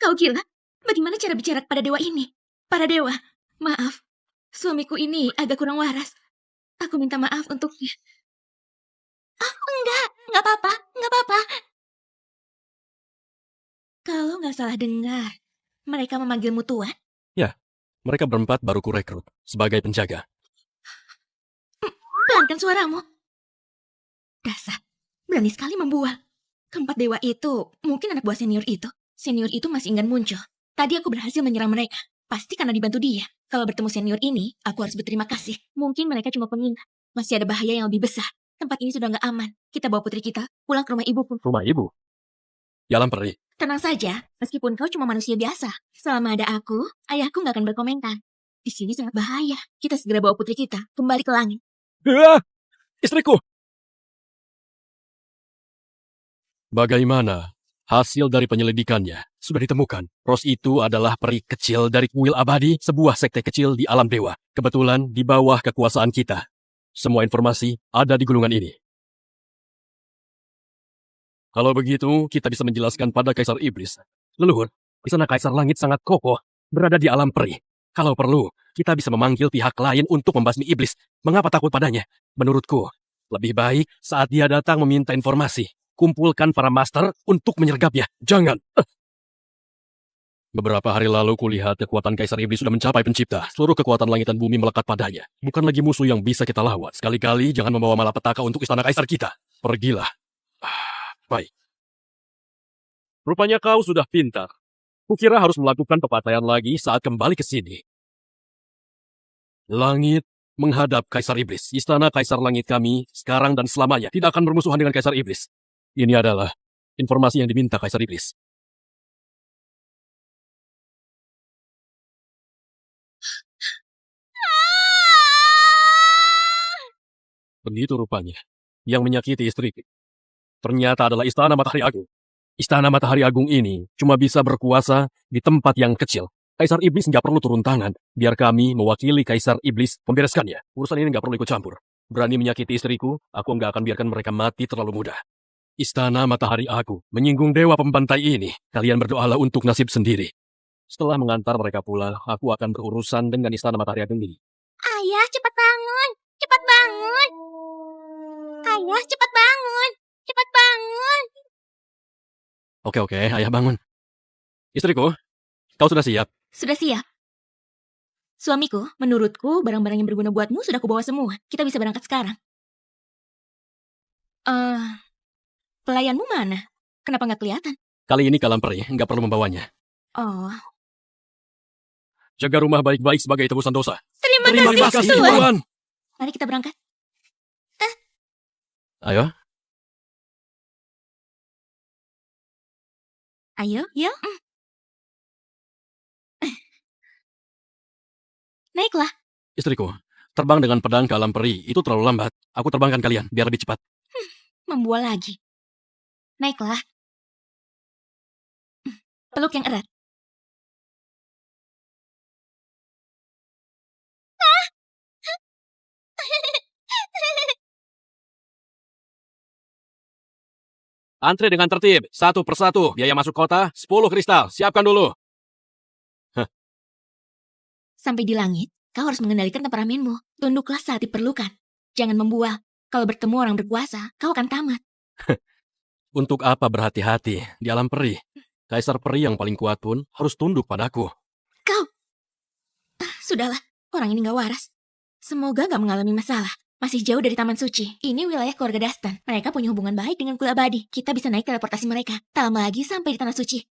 Kau gila? Bagaimana cara bicara kepada Dewa ini? Para Dewa, maaf. Suamiku ini agak kurang waras. Aku minta maaf untuknya. Enggak apa-apa. Kalau nggak salah dengar, mereka memanggilmu Tuan? Mereka berempat baru kurekrut sebagai penjaga. Pelankan suaramu. Dasar, berani sekali membual. Keempat dewa itu, mungkin anak buah senior itu. Senior itu masih enggan muncul. Tadi aku berhasil menyerang mereka. Pasti karena dibantu dia. Kalau bertemu senior ini, aku harus berterima kasih. Mungkin mereka cuma pengingat. Masih ada bahaya yang lebih besar. Tempat ini sudah nggak aman. Kita bawa putri kita pulang ke rumah ibuku. Rumah ibu? Ya alam peri. Tenang saja, meskipun kau cuma manusia biasa. Selama ada aku, ayahku nggak akan berkomentar. Di sini sangat bahaya. Kita segera bawa putri kita kembali ke langit. Istriku! Bagaimana? Hasil dari penyelidikannya sudah ditemukan. Ros itu adalah peri kecil dari kuil abadi, sebuah sekte kecil di alam dewa. Kebetulan di bawah kekuasaan kita. Semua informasi ada di gulungan ini. Kalau begitu, kita bisa menjelaskan pada Kaisar Iblis. Leluhur, di sana Kaisar Langit sangat kokoh, berada di alam peri. Kalau perlu, kita bisa memanggil pihak lain untuk membasmi Iblis. Mengapa takut padanya? Menurutku, lebih baik saat dia datang meminta informasi. Kumpulkan para master untuk menyergapnya. Jangan. Beberapa hari lalu kulihat kekuatan Kaisar Iblis sudah mencapai pencipta. Seluruh kekuatan langit dan bumi melekat padanya. Bukan lagi musuh yang bisa kita lawan. Sekali-kali jangan membawa malapetaka untuk istana Kaisar kita. Pergilah. Baik. Rupanya kau sudah pintar. Kukira harus melakukan pepartaian lagi saat kembali ke sini. Langit menghadap Kaisar Iblis. Istana Kaisar Langit kami sekarang dan selamanya tidak akan bermusuhan dengan Kaisar Iblis. Ini adalah informasi yang diminta Kaisar Iblis. Begitu rupanya. Yang menyakiti istriku. Ternyata adalah Istana Matahari Agung. Istana Matahari Agung ini cuma bisa berkuasa di tempat yang kecil. Kaisar Iblis nggak perlu turun tangan. Biar kami mewakili Kaisar Iblis membereskannya. Urusan ini nggak perlu ikut campur. Berani menyakiti istriku, aku nggak akan biarkan mereka mati terlalu mudah. Istana Matahari Agung menyinggung dewa pembantai ini. Kalian berdoalah untuk nasib sendiri. Setelah mengantar mereka pulang, aku akan berurusan dengan Istana Matahari Agung ini. Ayah, cepat bangun. Cepat bangun. Ayah, cepat bangun. Cepat bangun. Oke, ayah bangun. Istriku, kau sudah siap? Sudah siap. Suamiku, menurutku barang-barang yang berguna buatmu sudah kubawa semua. Kita bisa berangkat sekarang. Pelayanmu mana? Kenapa nggak kelihatan? Kali ini Kalam Peri nggak perlu membawanya. Oh, Jaga rumah baik-baik sebagai tebusan dosa. Terima kasih, kasih, Tuan. Tuan. mari kita berangkat. Ayo, Ayo, yuk. Naiklah. istriku. Terbang dengan pedang ke alam peri itu terlalu lambat. Aku terbangkan kalian biar lebih cepat. Membual lagi. Naiklah. Peluk yang erat. Antre dengan tertib, satu persatu. Biaya masuk kota, 10 kristal. Siapkan dulu. Sampai di langit, kau harus mengendalikan temperamenmu. Tunduklah saat diperlukan. Jangan membual. Kalau bertemu orang berkuasa, kau akan tamat. Untuk apa berhati-hati di alam peri? Kaisar peri yang paling kuat pun harus tunduk padaku. Kau! Sudahlah, orang ini gak waras. Semoga gak mengalami masalah. Masih jauh dari Taman Suci. Ini wilayah keluarga Dastan. Mereka punya hubungan baik dengan kuil abadi. Kita bisa naik teleportasi mereka. Tak lama lagi sampai di Tanah Suci.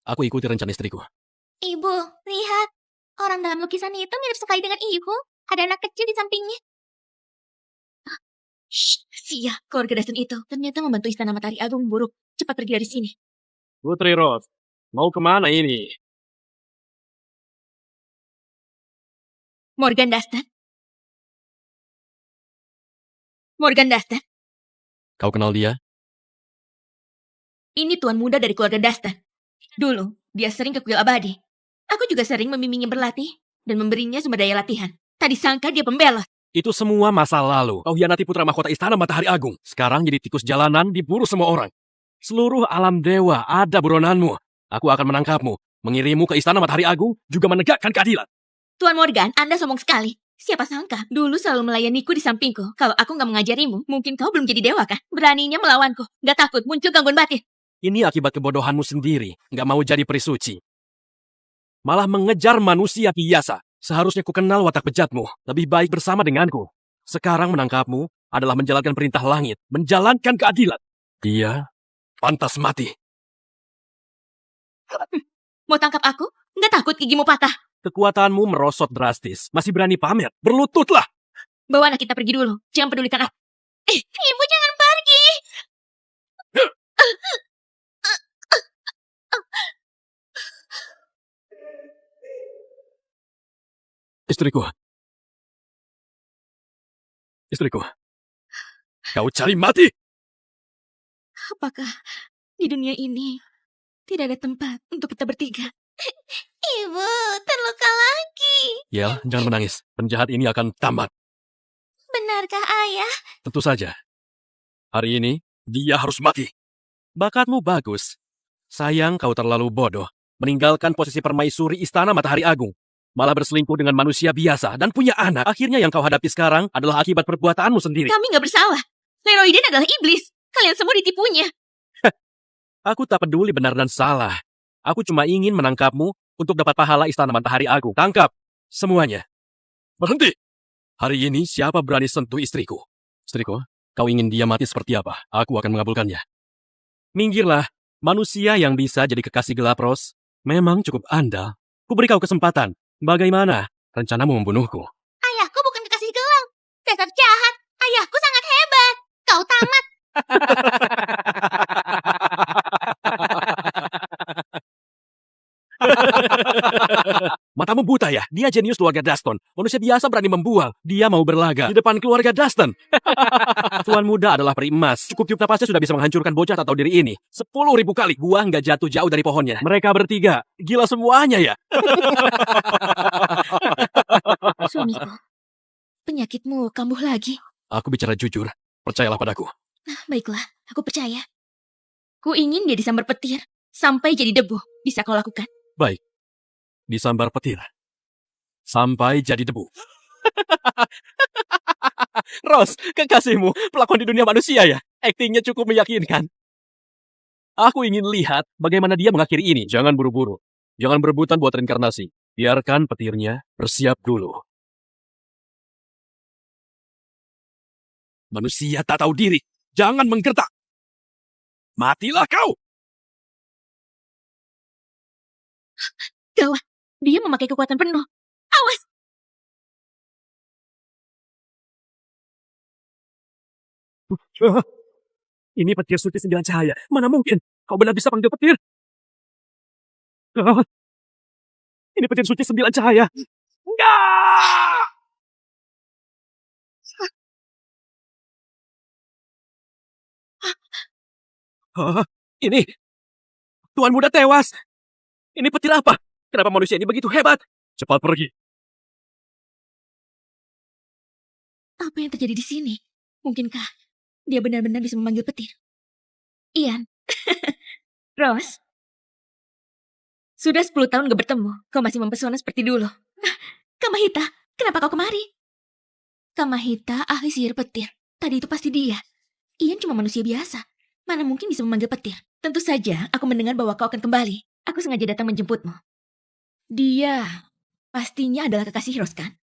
Aku ikuti rencana istriku. Ibu, lihat. Orang dalam lukisan itu mirip sekali dengan ibu. Ada anak kecil di sampingnya. Shh, sia, keluarga Dastan itu ternyata membantu Istana Matahari Agung buruk. Cepat pergi dari sini. Putri Rose, mau kemana ini? Morgan Dastan. Morgan Dastan. Kau kenal dia? Ini tuan muda dari keluarga Dastan. Dulu, dia sering ke kuil abadi. Aku juga sering membimbingnya berlatih dan memberinya sumber daya latihan. Tak disangka dia pembelot. Itu semua masa lalu. Kau hianati putra mahkota Istana Matahari Agung. Sekarang jadi tikus jalanan, diburu semua orang. Seluruh alam dewa ada buronanmu. Aku akan menangkapmu, mengirimmu ke Istana Matahari Agung, juga menegakkan keadilan. Tuan Morgan, Anda sombong sekali. Siapa sangka, dulu selalu melayaniku di sampingku. Kalau aku nggak mengajarimu, mungkin kau belum jadi dewa kan? Beraninya melawanku. Nggak takut muncul gangguan batin. Ini akibat kebodohanmu sendiri. Nggak mau jadi peri suci. Malah mengejar manusia biasa. Seharusnya ku kenal watak bejatmu. Lebih baik bersama denganku. Sekarang menangkapmu adalah menjalankan perintah langit. Menjalankan keadilan. Dia pantas mati. Mau tangkap aku? Nggak takut gigimu patah. Kekuatanmu merosot drastis. Masih berani pamer. Berlututlah. Bawa anak kita pergi dulu. Jangan pedulikan aku. Ibu jangan pergi. Istriku. Istriku. Kau cari mati. Apakah di dunia ini tidak ada tempat untuk kita bertiga? Ibu, terluka lagi. Yel, jangan menangis. Penjahat ini akan tamat. Benarkah ayah? Tentu saja. Hari ini, dia harus mati. Bakatmu bagus. Sayang kau terlalu bodoh. Meninggalkan posisi permaisuri Istana Matahari Agung. Malah berselingkuh dengan manusia biasa dan punya anak. Akhirnya yang kau hadapi sekarang adalah akibat perbuatanmu sendiri. Kami nggak bersalah. Leroiden adalah iblis. Kalian semua ditipunya. Aku tak peduli benar dan salah. Aku cuma ingin menangkapmu untuk dapat pahala Istana Matahari Agung. Tangkap semuanya. Berhenti. Hari ini siapa berani sentuh istriku? Istriku, kau ingin dia mati seperti apa? Aku akan mengabulkannya. Minggirlah. Manusia yang bisa jadi kekasih gelap Rose memang cukup andal. Kuberi kau kesempatan. Bagaimana rencanamu membunuhku? Ayahku bukan kekasih gelap. Dasar jahat. Ayahku sangat hebat. Kau tamat. Matamu buta ya? Dia jenius keluarga Daston. Manusia biasa berani membual. Dia mau berlaga di depan keluarga Daston. Tuan muda adalah peri emas. Cukup tiup napasnya sudah bisa menghancurkan bocah tak tahu diri ini. 10.000 kali. Buah nggak jatuh jauh dari pohonnya. Mereka bertiga. Gila semuanya ya? Suamiku, penyakitmu kambuh lagi. Aku bicara jujur. Percayalah padaku. Baiklah, aku percaya. Ku ingin dia disambar petir sampai jadi debu. Bisa kau lakukan? Baik. Disambar petir. Sampai jadi debu. Rose, kekasihmu pelakon di dunia manusia ya? Aktingnya cukup meyakinkan. Aku ingin lihat bagaimana dia mengakhiri ini. Jangan buru-buru. Jangan berebutan buat reinkarnasi. Biarkan petirnya bersiap dulu. Manusia tak tahu diri. Jangan menggertak. Matilah kau! Gawat, dia memakai kekuatan penuh. Awas! Ini petir suci 9 cahaya. Mana mungkin kau benar bisa panggil petir? Ini petir suci 9 cahaya. Enggak! Ini, Tuan Muda tewas. Ini petir apa? Kenapa manusia ini begitu hebat? Cepat pergi. Apa yang terjadi di sini? Mungkinkah dia benar-benar bisa memanggil petir? Ian. Rose. Sudah 10 tahun gak bertemu. Kau masih mempesona seperti dulu. Kamahita, kenapa kau kemari? Kamahita, ahli sihir petir. Tadi itu pasti dia. Ian cuma manusia biasa. Mana mungkin bisa memanggil petir? Tentu saja aku mendengar bahwa kau akan kembali. Aku sengaja datang menjemputmu. Dia pastinya adalah kekasih Rose, kan?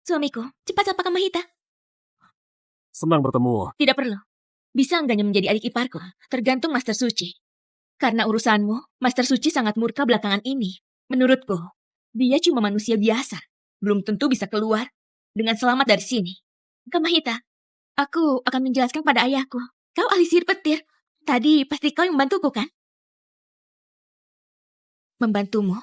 Suamiku, cepat sapa Kamahita. Senang bertemu. Tidak perlu. Bisa enggaknya menjadi adik iparku, tergantung Master Suci. Karena urusanmu, Master Suci sangat murka belakangan ini. Menurutku, dia cuma manusia biasa. Belum tentu bisa keluar dengan selamat dari sini. Kamahita, aku akan menjelaskan pada ayahku. Kau ahli sihir petir. Tadi pasti kau yang membantuku, kan? Membantumu?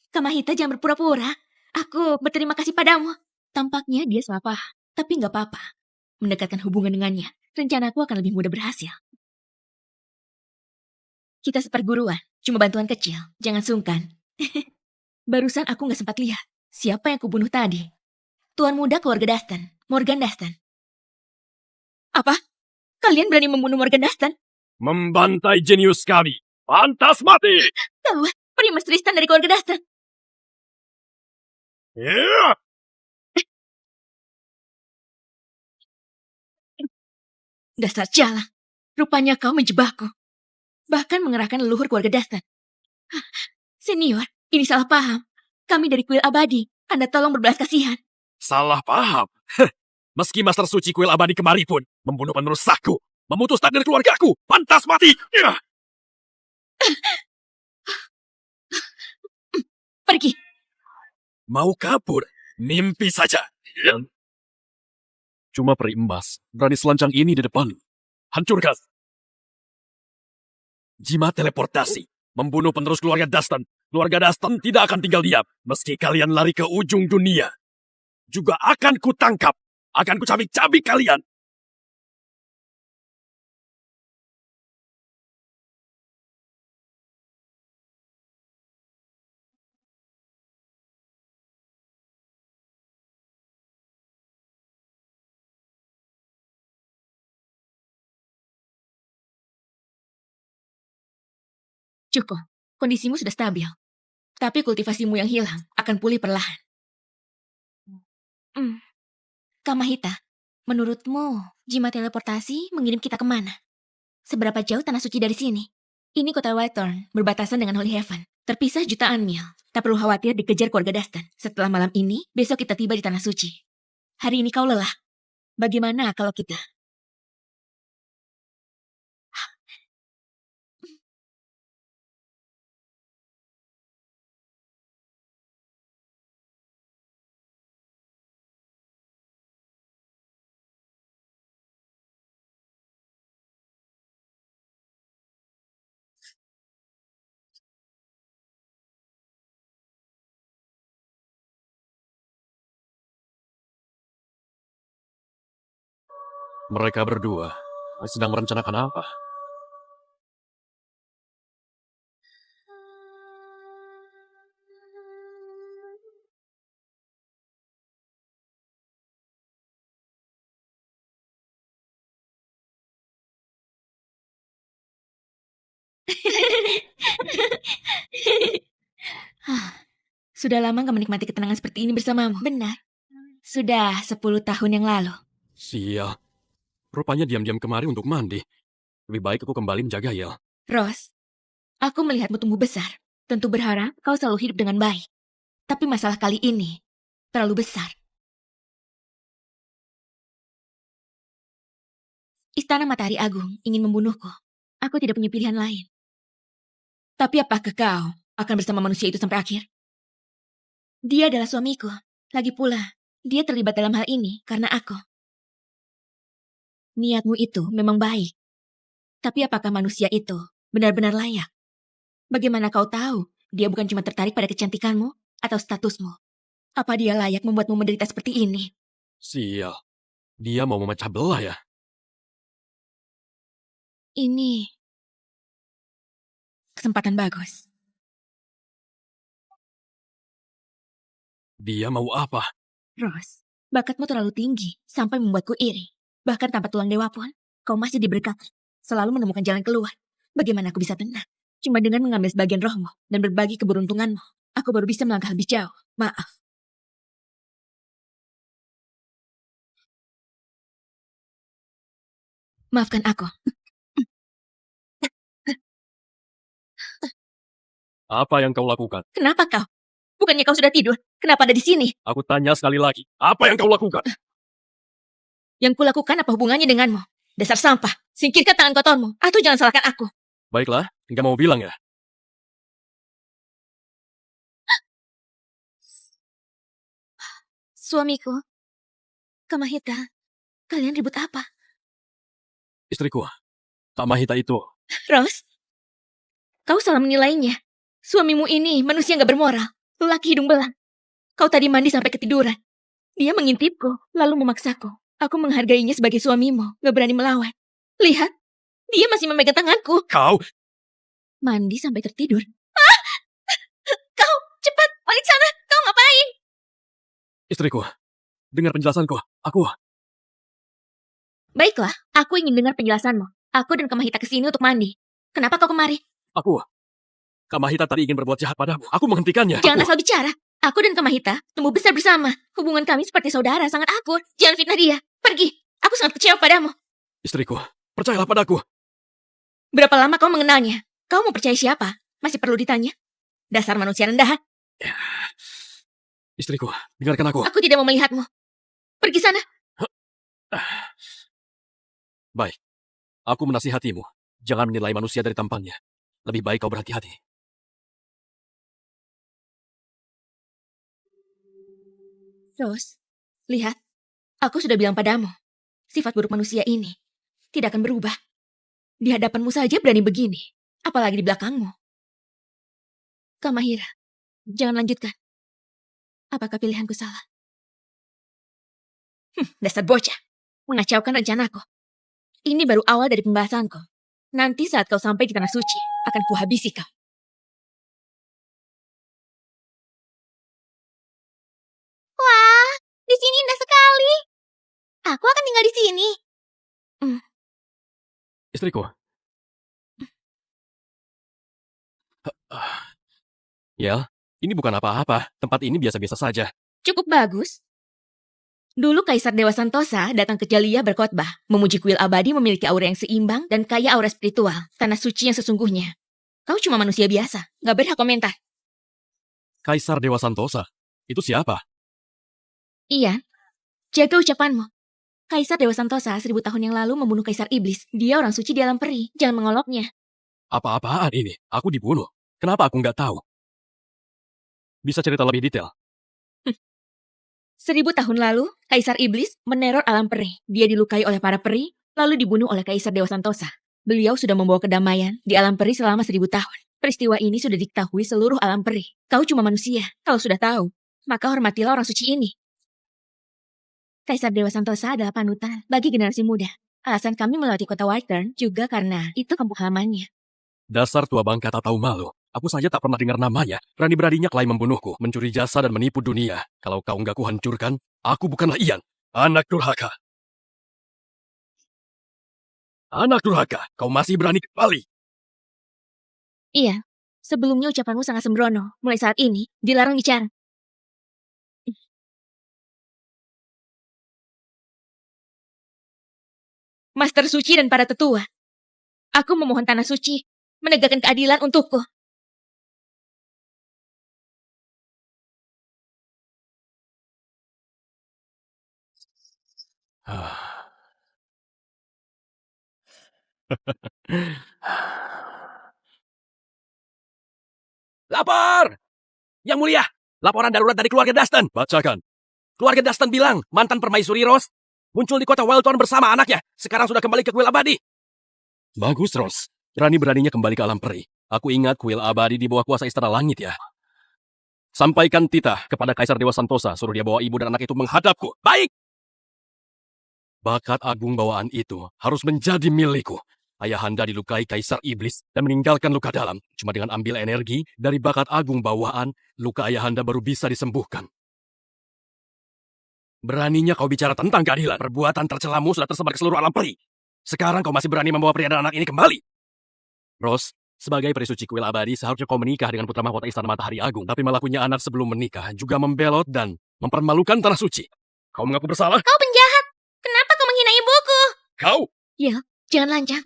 Kamahita, jangan berpura-pura. Aku berterima kasih padamu. Tampaknya dia salah paham, tapi nggak apa-apa. Mendekatkan hubungan dengannya, rencanaku akan lebih mudah berhasil. Kita seperguruan, cuma bantuan kecil. Jangan sungkan. Barusan aku nggak sempat lihat siapa yang kubunuh tadi. Tuan muda keluarga Dastan, Morgan Dastan. Apa? Kalian berani membunuh Morgan Dastan? Membantai jenius kami. Pantas mati! Kau, primus Tristan dari keluarga Dastan. Yeah. Dasar jalang. Rupanya kau menjebakku. Bahkan mengerahkan leluhur keluarga Dastan. Senior, ini salah paham. Kami dari kuil abadi. Anda tolong berbelas kasihan. Salah paham. Meski Master Suci kuil abadi kemari pun membunuh penerus sahku, memutus takdir keluargaku, pantas mati. Pergi. Mau kabur? Mimpi saja. Cuma peri emas, berani selancang ini di depan. Hancurkan. Jimat teleportasi, membunuh penerus keluarga Dastan. Keluarga Dastan tidak akan tinggal diam, meski kalian lari ke ujung dunia. Juga akan kutangkap, akan kucabik-cabik kalian. Cukup. Kondisimu sudah stabil. Tapi kultivasimu yang hilang akan pulih perlahan. Kamahita, menurutmu jimat teleportasi mengirim kita kemana? Seberapa jauh tanah suci dari sini? Ini kota Whitethorn, berbatasan dengan Holy Heaven. Terpisah jutaan mil. Tak perlu khawatir dikejar keluarga Dastan. Setelah malam ini, besok kita tiba di tanah suci. Hari ini kau lelah. Bagaimana kalau kita... Mereka berdua sedang merencanakan apa? Sudah lama gak menikmati ketenangan seperti ini bersamamu. Benar. Sudah 10 tahun yang lalu. Sial. Rupanya diam-diam kemari untuk mandi. Lebih baik aku kembali menjaga Yel. Rose, aku melihatmu tumbuh besar. Tentu berharap kau selalu hidup dengan baik. Tapi masalah kali ini terlalu besar. Istana Matahari Agung ingin membunuhku. Aku tidak punya pilihan lain. Tapi apakah kau akan bersama manusia itu sampai akhir? Dia adalah suamiku. Lagi pula, dia terlibat dalam hal ini karena aku. Niatmu itu memang baik. Tapi apakah manusia itu benar-benar layak? Bagaimana kau tahu dia bukan cuma tertarik pada kecantikanmu atau statusmu? Apa dia layak membuatmu menderita seperti ini? Sial. Dia mau memecah belah ya? Ini kesempatan bagus. Dia mau apa? Rose, bakatmu terlalu tinggi sampai membuatku iri. Bahkan tanpa tulang dewa pun, kau masih diberkati. Selalu menemukan jalan keluar. Bagaimana aku bisa tenang? Cuma dengan mengambil sebagian rohmu dan berbagi keberuntunganmu, aku baru bisa melangkah lebih jauh. Maaf. Maafkan aku. Apa yang kau lakukan? Kenapa kau? Bukannya kau sudah tidur? Kenapa ada di sini? Aku tanya sekali lagi. Apa yang kau lakukan? Yang kulakukan apa hubungannya denganmu? Dasar sampah. Singkirkan tangan kotormu, atau jangan salahkan aku. Baiklah, nggak mau bilang ya. Suamiku, Kamahita, kalian ribut apa? Istriku, Kak Mahita itu. Rose, kau salah menilainya. Suamimu ini manusia nggak bermoral, lelaki hidung belang. Kau tadi mandi sampai ketiduran. Dia mengintipku, lalu memaksaku. Aku menghargainya sebagai suamimu, gak berani melawan. Lihat, dia masih memegang tanganku. Kau? Mandi sampai tertidur. Kau, cepat, balik sana. Kau ngapain? Istriku, dengar penjelasanku. Aku. Baiklah, aku ingin dengar penjelasanmu. Aku dan Kamahita kesini untuk mandi. Kenapa kau kemari? Aku. Kak Mahita tadi ingin berbuat jahat padamu. Aku menghentikannya. Jangan Aku. asal bicara. Aku dan Kamahita tumbuh besar bersama. Hubungan kami seperti saudara, sangat akur. Jangan fitnah dia. Pergi. Aku sangat kecewa padamu. Istriku, percayalah padaku. Berapa lama kau mengenalnya? Kau mau percaya siapa? Masih perlu ditanya? Dasar manusia rendahan. Istriku, dengarkan aku. Aku tidak mau melihatmu. Pergi sana. Baik, aku menasihatimu. Jangan menilai manusia dari tampangnya. Lebih baik kau berhati-hati. Rose, lihat. Aku sudah bilang padamu. Sifat buruk manusia ini tidak akan berubah. Di hadapanmu saja berani begini. Apalagi di belakangmu. Kamahira, jangan lanjutkan. Apakah pilihanku salah? Dasar bocah. Mengacaukan rencanaku. Ini baru awal dari pembahasanku. Nanti saat kau sampai di tanah suci, akan kuhabisi kau. Wah, di sini indah sekali. Aku akan tinggal di sini. Istriku. Ya, ini bukan apa-apa. Tempat ini biasa-biasa saja. Cukup bagus. Dulu Kaisar Dewa Santosa datang ke Jalia berkhotbah, memuji kuil abadi memiliki aura yang seimbang dan kaya aura spiritual, tanah suci yang sesungguhnya. Kau cuma manusia biasa, gak berhak komentar. Kaisar Dewa Santosa. Itu siapa? Iya, jaga ucapanmu. Kaisar Dewa Santosa 1000 tahun yang lalu membunuh Kaisar Iblis. Dia orang suci di alam peri, jangan mengoloknya. Apa-apaan ini? Aku dibunuh. Kenapa aku nggak tahu? Bisa cerita lebih detail? 1000 tahun lalu, Kaisar Iblis meneror alam peri. Dia dilukai oleh para peri, lalu dibunuh oleh Kaisar Dewa Santosa. Beliau sudah membawa kedamaian di alam peri selama 1000 tahun. Peristiwa ini sudah diketahui seluruh alam peri. Kau cuma manusia. Kalau sudah tahu, maka hormatilah orang suci ini. Kaisar Dewa Santosa adalah panutan bagi generasi muda. Alasan kami melewati kota Whitehorn juga karena itu kampung halamannya. Dasar tua bangka tak tahu malu. Aku saja tak pernah dengar namanya. Berani-beraninya klaim membunuhku, mencuri jasa dan menipu dunia. Kalau kau nggak kuhancurkan, aku bukanlah Ian. Anak durhaka. Anak durhaka, kau masih berani kembali. Iya, sebelumnya ucapanmu sangat sembrono. Mulai saat ini, dilarang bicara. Master Suci dan para tetua. Aku memohon tanah suci, menegakkan keadilan untukku. Lapor! Yang mulia, laporan darurat dari keluarga Dustin. Bacakan. Keluarga Dustin bilang, mantan permaisuri Rose muncul di kota Wildthorn bersama anaknya. Sekarang sudah kembali ke kuil abadi. Bagus, Rose. Berani-beraninya kembali ke alam peri. Aku ingat kuil abadi di bawah kuasa istana langit ya. Sampaikan titah kepada Kaisar Dewa Santosa, suruh dia bawa ibu dan anak itu menghadapku. Baik! Bakat agung bawaan itu harus menjadi milikku. Ayahanda dilukai Kaisar Iblis dan meninggalkan luka dalam. Cuma dengan ambil energi dari bakat agung bawaan, luka Ayahanda baru bisa disembuhkan. Beraninya kau bicara tentang keadilan. Perbuatan tercelamu sudah tersebar ke seluruh alam peri. Sekarang kau masih berani membawa pria dan anak ini kembali. Rose, sebagai peri suci kuil abadi, seharusnya kau menikah dengan putra mahkota Istana Matahari Agung. Tapi malah punya anak sebelum menikah, juga membelot dan mempermalukan tanah suci. Kau mengaku bersalah? Kau penjahat. Kenapa kau menghina ibuku? Kau! Ya, jangan lancang.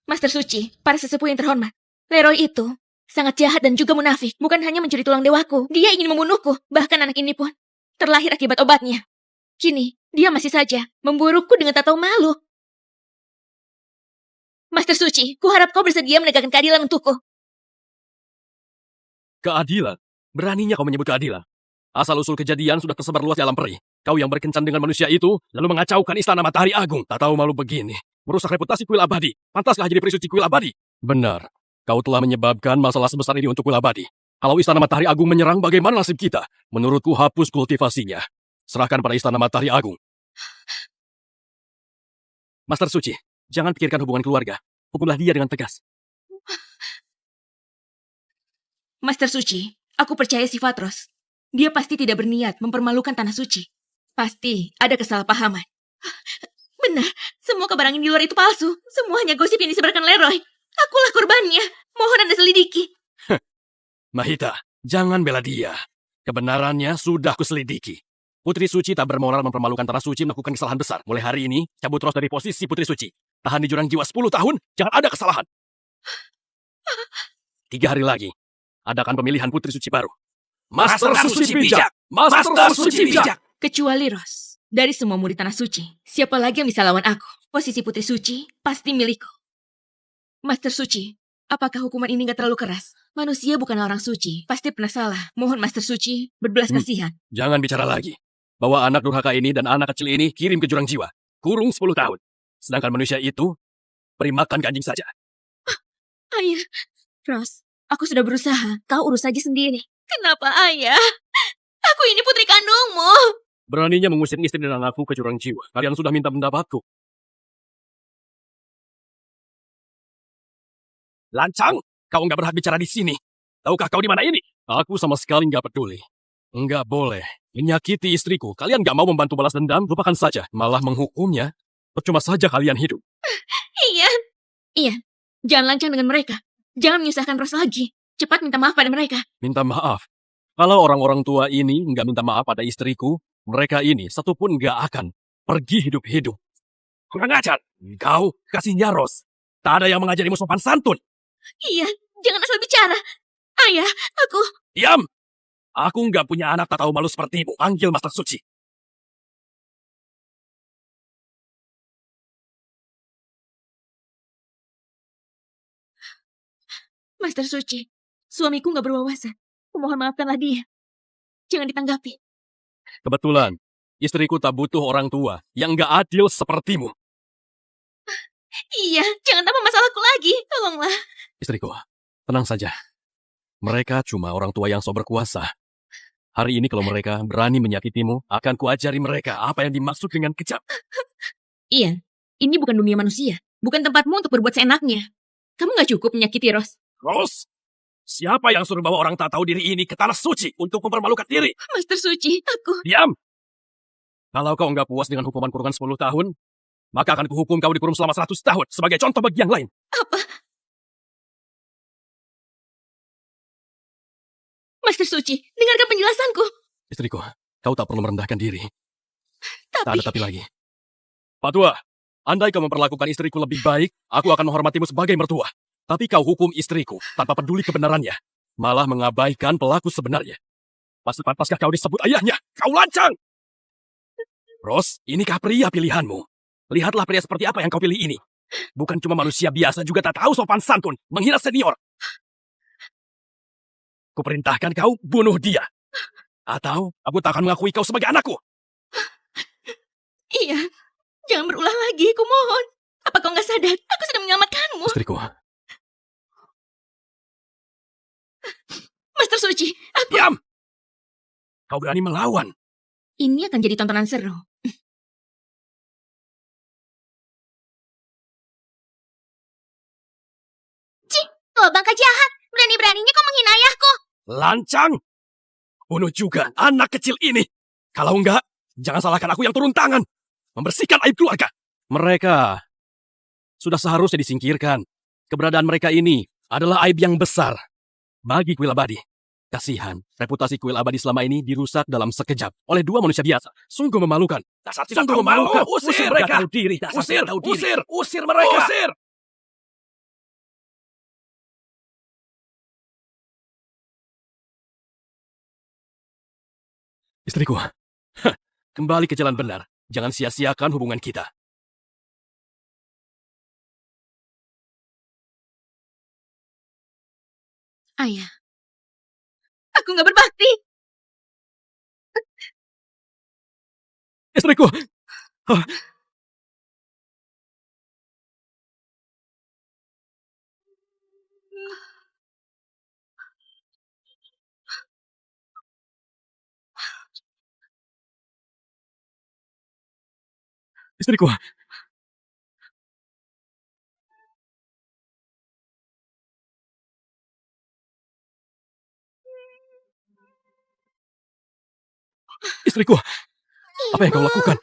Master Suci, para sesepuh yang terhormat. Leroy itu sangat jahat dan juga munafik. Bukan hanya mencuri tulang dewaku. Dia ingin membunuhku. Bahkan anak ini pun terlahir akibat obatnya. Kini, dia masih saja memburuku dengan tak tahu malu. Master Suci, kuharap kau bersedia menegakkan keadilan untukku. Keadilan? Beraninya kau menyebut keadilan? Asal-usul kejadian sudah tersebar luas di alam peri. Kau yang berkencan dengan manusia itu, lalu mengacaukan Istana Matahari Agung. Tak tahu malu begini. Merusak reputasi kuil abadi. Pantaskah jadi peri suci kuil abadi? Benar. Kau telah menyebabkan masalah sebesar ini untuk kuil abadi. Kalau Istana Matahari Agung menyerang, bagaimana nasib kita? Menurutku hapus kultivasinya. Serahkan pada Istana Matahari Agung. Master Suci, jangan pikirkan hubungan keluarga. Hukumlah dia dengan tegas. Master Suci, aku percaya sifat Ros. Dia pasti tidak berniat mempermalukan tanah suci. Pasti ada kesalahpahaman. Benar, semua kabar angin di luar itu palsu. Semuanya gosip yang disebarkan Leroy. Akulah korbannya. Mohon Anda selidiki. Mahita, jangan bela dia. Kebenarannya sudah kuselidiki. Putri Suci tak bermoral mempermalukan tanah suci melakukan kesalahan besar. Mulai hari ini, cabut Ros dari posisi Putri Suci. Tahan di jurang jiwa 10 tahun, jangan ada kesalahan. 3 hari lagi, adakan pemilihan Putri Suci baru. Master Suci bijak! Master Suci bijak! Kecuali Ros. Dari semua murid tanah suci, siapa lagi yang bisa lawan aku? Posisi Putri Suci pasti milikku. Master Suci, apakah hukuman ini gak terlalu keras? Manusia bukan orang suci, pasti pernah salah. Mohon Master Suci berbelas kasihan. Jangan bicara lagi. Bawa anak durhaka ini dan anak kecil ini kirim ke jurang jiwa. Kurung 10 tahun. Sedangkan manusia itu, beri makan ke anjing saja. Ayah, Ros, aku sudah berusaha. Kau urus saja sendiri. Kenapa ayah? Aku ini putri kandungmu. Beraninya mengusir istri dan anakku ke jurang jiwa. Kalian sudah minta pendapatku. Lancang, kau nggak berhak bicara di sini. Tahukah kau di mana ini? Aku sama sekali nggak peduli. Nggak boleh menyakiti istriku. Kalian nggak mau membantu balas dendam, lupakan saja. Malah menghukumnya, percuma saja kalian hidup. Iya. Iya, jangan lancang dengan mereka. Jangan menyusahkan Ros lagi. Cepat minta maaf pada mereka. Minta maaf? Kalau orang-orang tua ini nggak minta maaf pada istriku, mereka ini satupun nggak akan pergi hidup-hidup. Kurang ajar. Kau kasihnya Ros. Tak ada yang mengajarimu sopan santun. Iya, jangan asal bicara. Ayah, aku... Diam! Aku nggak punya anak tak tahu malu sepertimu. Panggil Master Suci. Master Suci, suamiku gak berwawasan. Kumohon maafkanlah dia. Jangan ditanggapi. Kebetulan, istriku tak butuh orang tua yang nggak adil sepertimu. Iya, jangan tambah masalahku lagi. Tolonglah. Istriku, tenang saja. Mereka cuma orang tua yang sok berkuasa. Hari ini kalau mereka berani menyakitimu, akan kuajari mereka apa yang dimaksud dengan kejam. Ian, ini bukan dunia manusia. Bukan tempatmu untuk berbuat seenaknya. Kamu gak cukup menyakiti Ros. Ros, siapa yang suruh bawa orang tak tahu diri ini ke tanah suci untuk mempermalukan diri? Master Suci, aku... Diam! Kalau kau nggak puas dengan hukuman kurungan 10 tahun, maka akan kuhukum kau dikurung selama 100 tahun sebagai contoh bagi yang lain. Apa? Master Suci, dengarkan penjelasanku. Istriku, kau tak perlu merendahkan diri. Tak Tapi... ada tapi lagi. Pak Tua, andai kau memperlakukan istriku lebih baik, aku akan menghormatimu sebagai mertua. Tapi kau hukum istriku tanpa peduli kebenarannya. Malah mengabaikan pelaku sebenarnya. Paskah kau disebut ayahnya? Kau lancang! Ros, inikah pria pilihanmu? Lihatlah pria seperti apa yang kau pilih ini. Bukan cuma manusia biasa, juga tak tahu sopan santun, menghina senior. Kuperintahkan kau bunuh dia. Atau aku tak akan mengakui kau sebagai anakku. Iya, Jangan berulah lagi, ku mohon. Apa kau nggak sadar? Aku sudah menyelamatkanmu. Istriku, Master Suci, aku... diam! Kau berani melawan. Ini akan jadi tontonan seru. Kau bangka jahat. Berani-beraninya kau menghina ayahku. Lancang! Bunuh juga anak kecil ini. Kalau enggak, jangan salahkan aku yang turun tangan. Membersihkan aib keluarga. Mereka sudah seharusnya disingkirkan. Keberadaan mereka ini adalah aib yang besar bagi kuil abadi. Kasihan, reputasi kuil abadi selama ini dirusak dalam sekejap oleh dua manusia biasa. Sungguh memalukan. Dasar tidak tahu malu. Usir mereka. Usir mereka. Usir. Istriku, kembali ke jalan benar. Jangan sia-siakan hubungan kita. Ayah, aku nggak berbakti. Istriku! Ah, istriku! Istriku! Apa yang kau lakukan?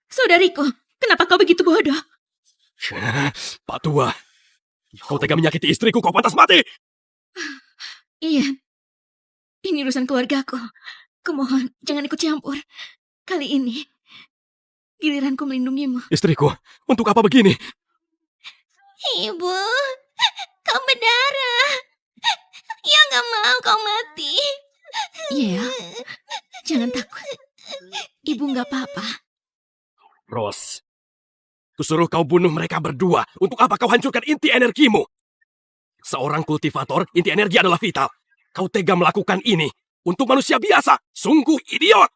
Saudariku, kenapa kau begitu bodoh? Pak Tua, kau tega menyakiti istriku, kau pantas mati! Iya, ini urusan keluargaku. Kumohon, jangan ikut campur. Kali ini, giliranku melindungimu. Istriku, untuk apa begini? Ibu, kau berdarah. Ya nggak mau kau mati. Iya, jangan takut. Ibu nggak apa-apa. Ros, kusuruh kau bunuh mereka berdua. Untuk apa kau hancurkan inti energimu? Seorang kultivator, inti energi adalah vital. Kau tega melakukan ini untuk manusia biasa. Sungguh idiot!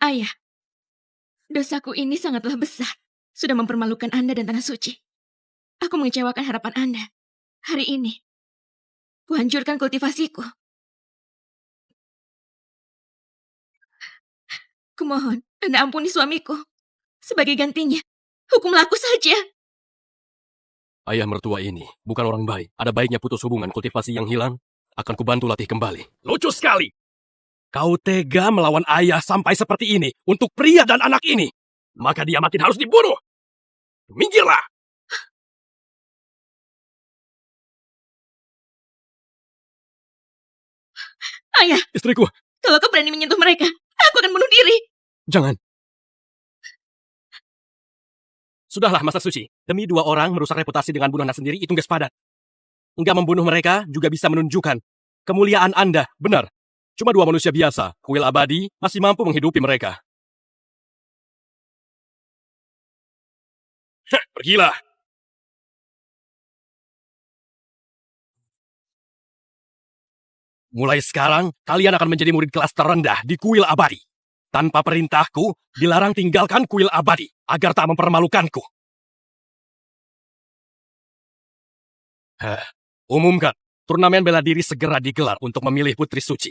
Ayah, dosaku ini sangatlah besar. Sudah mempermalukan Anda dan Tanah Suci. Aku mengecewakan harapan Anda. Hari ini, kuhancurkan kultivasiku. Kumohon, Anda ampuni suamiku. Sebagai gantinya, hukumlah aku saja. Ayah mertua ini bukan orang baik. Ada baiknya putus hubungan kultivasi yang hilang. Akan kubantu latih kembali. Lucu sekali! Kau tega melawan ayah sampai seperti ini untuk pria dan anak ini. Maka dia makin harus dibunuh. Minggirlah! Ayah, Istriku, kalau kau berani menyentuh mereka, aku akan bunuh diri. jangan. Sudahlah, Master Suci. Demi dua orang merusak reputasi dengan bunuh anak sendiri, itu nggak sepadan. Enggak membunuh mereka juga bisa menunjukkan kemuliaan Anda. Benar. Cuma dua manusia biasa. Kuil abadi masih mampu menghidupi mereka. Pergilah. Mulai sekarang, kalian akan menjadi murid kelas terendah di kuil abadi. Tanpa perintahku, dilarang tinggalkan kuil abadi agar tak mempermalukanku. Umumkan, turnamen bela diri segera digelar untuk memilih putri suci.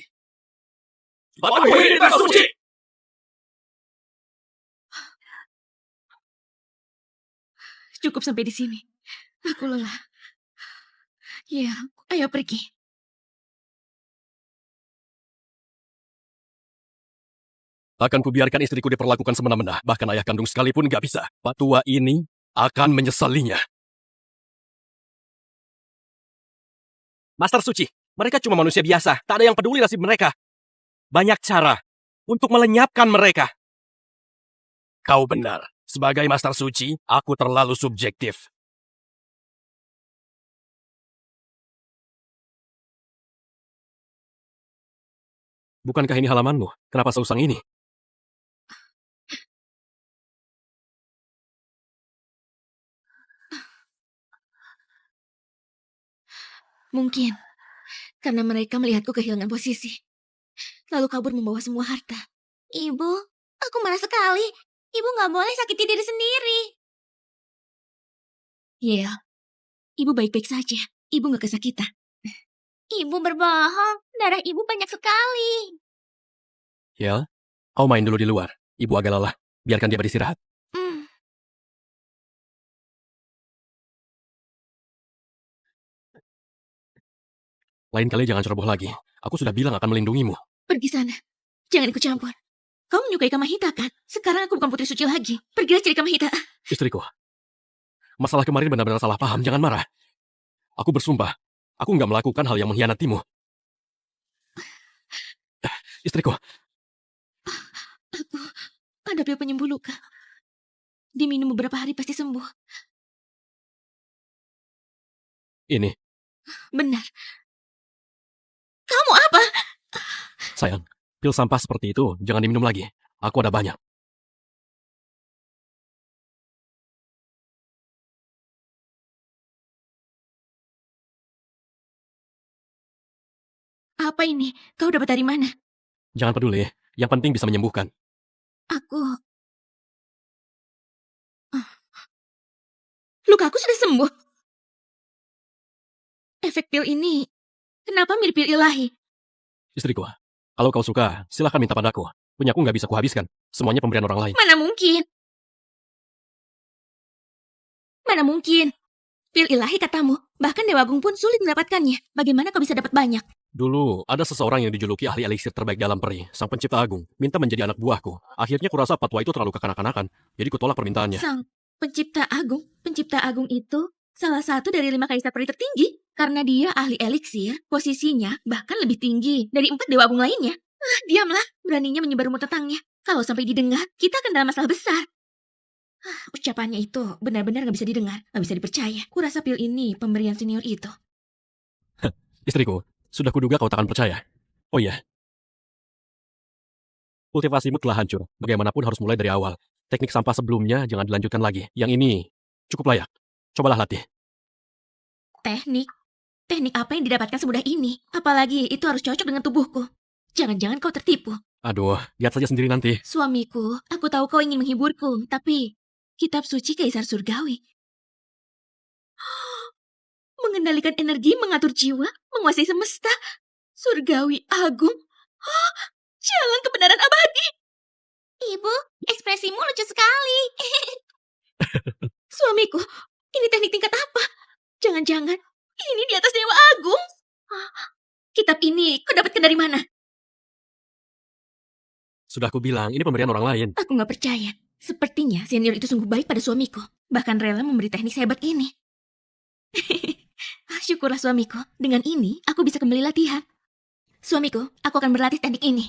Patuhi Nida Suci! Cukup sampai di sini. Aku lelah. Ya, ayo pergi. Akan kubiarkan istriku diperlakukan semena-mena, bahkan ayah kandung sekalipun gak bisa. Pak tua ini akan menyesalinya. Master Suci, mereka cuma manusia biasa, tak ada yang peduli nasib mereka. Banyak cara untuk melenyapkan mereka. Kau benar, sebagai Master Suci, aku terlalu subjektif. Bukankah ini halamanmu? Kenapa seusang ini? Mungkin karena mereka melihatku kehilangan posisi, lalu kabur membawa semua harta. Ibu, aku marah sekali. Ibu nggak boleh sakiti diri sendiri. Yel, ibu baik-baik saja. Ibu nggak kesakitan. Ibu berbohong. Darah ibu banyak sekali. Yel, kau main dulu di luar. Ibu agak lelah. Biarkan dia beristirahat. Hmm, Lain kali jangan ceroboh lagi. Aku sudah bilang akan melindungimu. Pergi sana. Jangan ikut campur. Kau menyukai Kamahita kan? Sekarang aku bukan putri suci lagi. Pergilah cari Kamahita. Istriku, masalah kemarin benar-benar salah paham. Jangan marah. Aku bersumpah, aku nggak melakukan hal yang mengkhianatimu. Istriku, Aku ada pil penyembuh luka. Diminum beberapa hari pasti sembuh. ini, Benar. kamu apa? sayang. Pil sampah seperti itu jangan diminum lagi. Aku ada banyak. Apa ini? Kau dapat dari mana? Jangan peduli, yang penting bisa menyembuhkan. Aku... Luka aku sudah sembuh. Efek pil ini... Kenapa mirip pil ilahi? Istriku, kalau kau suka, silahkan minta padaku. Punyaku nggak bisa kuhabiskan. Semuanya pemberian orang lain. Mana mungkin? Mana mungkin? Pil ilahi katamu. Bahkan Dewa Agung pun sulit mendapatkannya. Bagaimana kau bisa dapat banyak? Dulu, ada seseorang yang dijuluki ahli eliksir terbaik dalam peri, sang pencipta agung, minta menjadi anak buahku. Akhirnya kurasa patwa itu terlalu kekanak-kanakan, jadi kutolak permintaannya. Sang pencipta agung itu salah satu dari 5 kaisar peri tertinggi. Karena dia ahli eliksir, posisinya bahkan lebih tinggi dari 4 dewa agung lainnya. Diamlah, beraninya menyebar rumor tentangnya. Kalau sampai didengar, kita akan dalam masalah besar. Ucapannya itu benar-benar gak bisa didengar, gak bisa dipercaya. Kurasa pil ini pemberian senior itu. Istriku, sudah kuduga kau takkan percaya. Oh iya, kultivasimu telah hancur. Bagaimanapun harus mulai dari awal. Teknik sampah sebelumnya jangan dilanjutkan lagi. Yang ini cukup layak. Cobalah latih. Teknik? Teknik apa yang didapatkan semudah ini? Apalagi itu harus cocok dengan tubuhku. Jangan-jangan kau tertipu. Aduh, lihat saja sendiri nanti. Suamiku, aku tahu kau ingin menghiburku, tapi kitab suci Kaisar Surgawi mengendalikan energi, mengatur jiwa, menguasai semesta. Surgawi agung. Jalan kebenaran abadi. Ibu, ekspresimu lucu sekali. Suamiku, ini teknik tingkat apa? Jangan-jangan ini di atas Dewa Agung. Kitab ini kau dapatkan dari mana? Sudah aku bilang, ini pemberian orang lain. Aku nggak percaya. Sepertinya senior itu sungguh baik pada suamiku. Bahkan rela memberi teknik sehebat ini. Syukurlah suamiku. Dengan ini, aku bisa kembali latihan. Suamiku, aku akan berlatih teknik ini.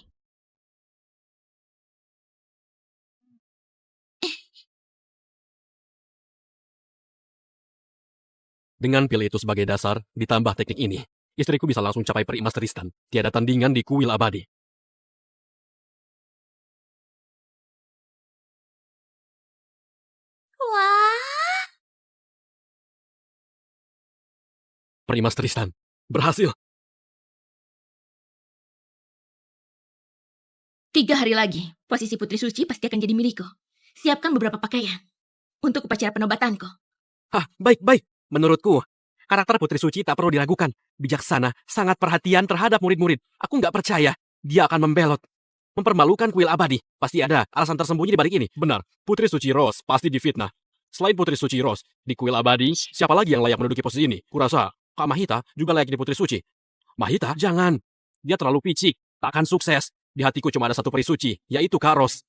Dengan pil itu sebagai dasar, ditambah teknik ini, istriku bisa langsung capai peri emas Tristan. Tiada tandingan di kuil abadi. Wah, Peri emas Tristan. Berhasil. 3 hari lagi, posisi Putri Suci pasti akan jadi milikku. Siapkan beberapa pakaian untuk upacara penobatanku. Hah, baik-baik. Menurutku, karakter Putri Suci tak perlu diragukan. Bijaksana, sangat perhatian terhadap murid-murid. Aku nggak percaya dia akan membelot. Mempermalukan kuil abadi. Pasti ada alasan tersembunyi di balik ini. Benar, Putri Suci Rose pasti difitnah. Selain Putri Suci Rose, di kuil abadi, siapa lagi yang layak menduduki posisi ini? Kurasa, Kak Mahita juga layak di Putri Suci. Mahita, jangan. Dia terlalu picik, takkan sukses. Di hatiku cuma ada satu peri suci, yaitu Kak Rose.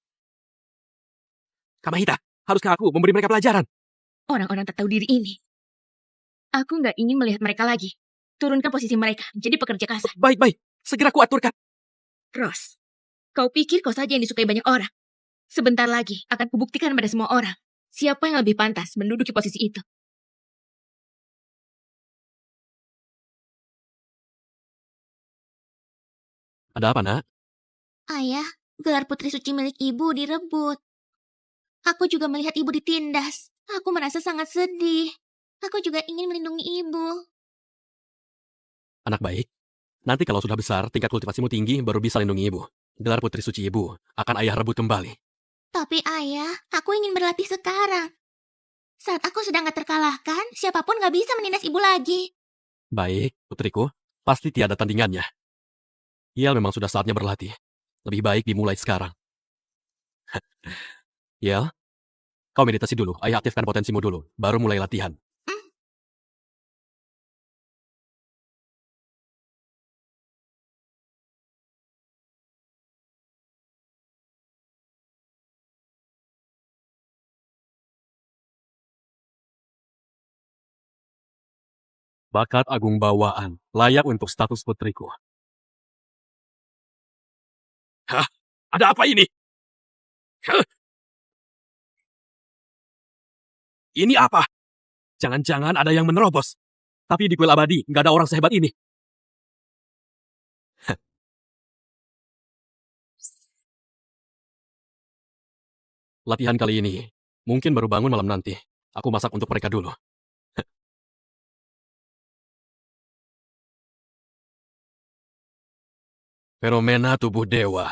Kak Mahita, haruskah aku memberi mereka pelajaran? Orang-orang tak tahu diri ini. Aku nggak ingin melihat mereka lagi. Turunkan posisi mereka, jadi pekerja kasar. Baik-baik, segera kuaturkan. Ross, kau pikir kau saja yang disukai banyak orang? Sebentar lagi akan kubuktikan pada semua orang. Siapa yang lebih pantas menduduki posisi itu? Ada apa, nak? ayah, gelar putri suci milik ibu direbut. Aku juga melihat ibu ditindas. Aku merasa sangat sedih. Aku juga ingin melindungi ibu. Anak baik, nanti kalau sudah besar, tingkat kultivasimu tinggi, baru bisa lindungi ibu. Gelar putri suci ibu akan ayah rebut kembali. Tapi ayah, aku ingin berlatih sekarang. Saat aku sudah gak terkalahkan, siapapun gak bisa menindas ibu lagi. Baik, putriku, pasti tiada tandingannya. Yel memang sudah saatnya berlatih. Lebih baik dimulai sekarang. Yel, kau meditasi dulu. Ayah aktifkan potensimu dulu, baru mulai latihan. Bakat agung bawaan, layak untuk status putriku. Hah? Ada apa ini? Hah? Ini apa? Jangan-jangan ada yang menerobos. Tapi di kuil abadi, nggak ada orang sehebat ini. Latihan kali ini, mungkin baru bangun malam nanti. Aku masak untuk mereka dulu. Fenomena tubuh dewa.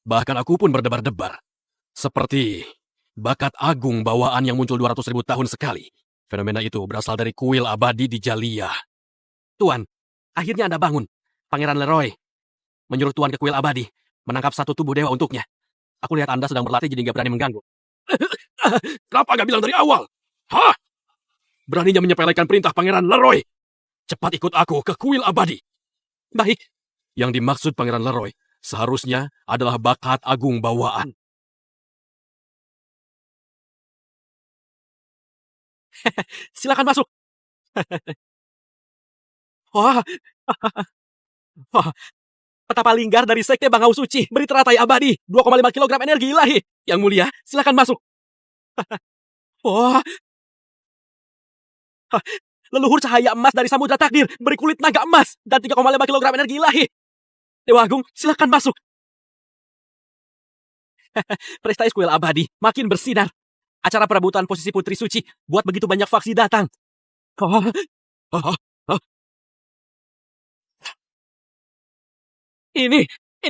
Bahkan aku pun berdebar-debar. Seperti bakat agung bawaan yang muncul 200.000 tahun sekali. Fenomena itu berasal dari kuil abadi di Jalia. Tuan, akhirnya Anda bangun. Pangeran Leroy menyuruh Tuan ke kuil abadi, menangkap satu tubuh dewa untuknya. Aku lihat Anda sedang berlatih jadi nggak berani mengganggu. Kenapa nggak bilang dari awal? Hah? Beraninya menyepelekan perintah Pangeran Leroy. Cepat ikut aku ke kuil abadi. Baik. Yang dimaksud Pangeran Leroy seharusnya adalah bakat agung bawaan. Silakan masuk. Wah, wah, petapa linggar dari Sekte Bangau Suci, beri teratai abadi, 2,5 kilogram energi ilahi. Yang mulia, silakan masuk. Wah, leluhur cahaya emas dari Samudra Takdir, beri kulit naga emas, dan 3,5 kilogram energi ilahi. Dewa Agung, silakan masuk. Prestais kuil abadi makin bersinar. Acara perebutan posisi putri suci buat begitu banyak faksi datang. Oh, oh, oh. Ini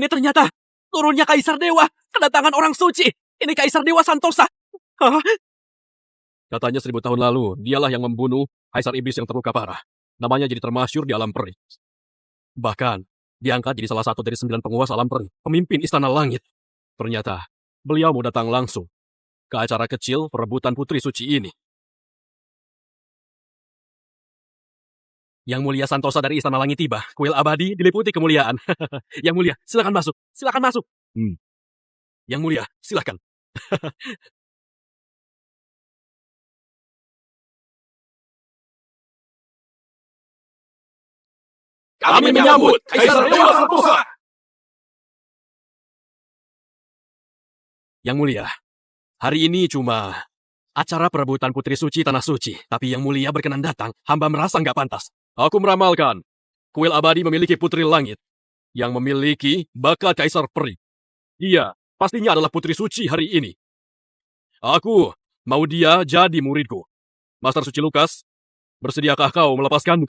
ternyata turunnya Kaisar Dewa, kedatangan orang suci. Ini Kaisar Dewa Santosa. Hah? Katanya 1000 tahun lalu, dialah yang membunuh Kaisar Iblis yang terluka parah. Namanya jadi termasyur di alam peri. Bahkan, diangkat jadi salah satu dari 9 penguasa alam peri, pemimpin Istana Langit. Ternyata, beliau mau datang langsung ke acara kecil perebutan putri suci ini. Yang mulia Santosa dari Istana Langit tiba, kuil abadi diliputi kemuliaan. Yang mulia, silakan masuk, silakan masuk. Yang mulia, silakan. Kami menyambut Kaisar Dewa Santosa. Yang mulia, hari ini cuma acara perebutan putri suci tanah suci. Tapi yang mulia berkenan datang, hamba merasa nggak pantas. Aku meramalkan, kuil abadi memiliki putri langit yang memiliki bakat Kaisar Peri. Dia pastinya adalah putri suci hari ini. Aku mau dia jadi muridku. Master Suci Lukas, bersediakah kau melepaskan?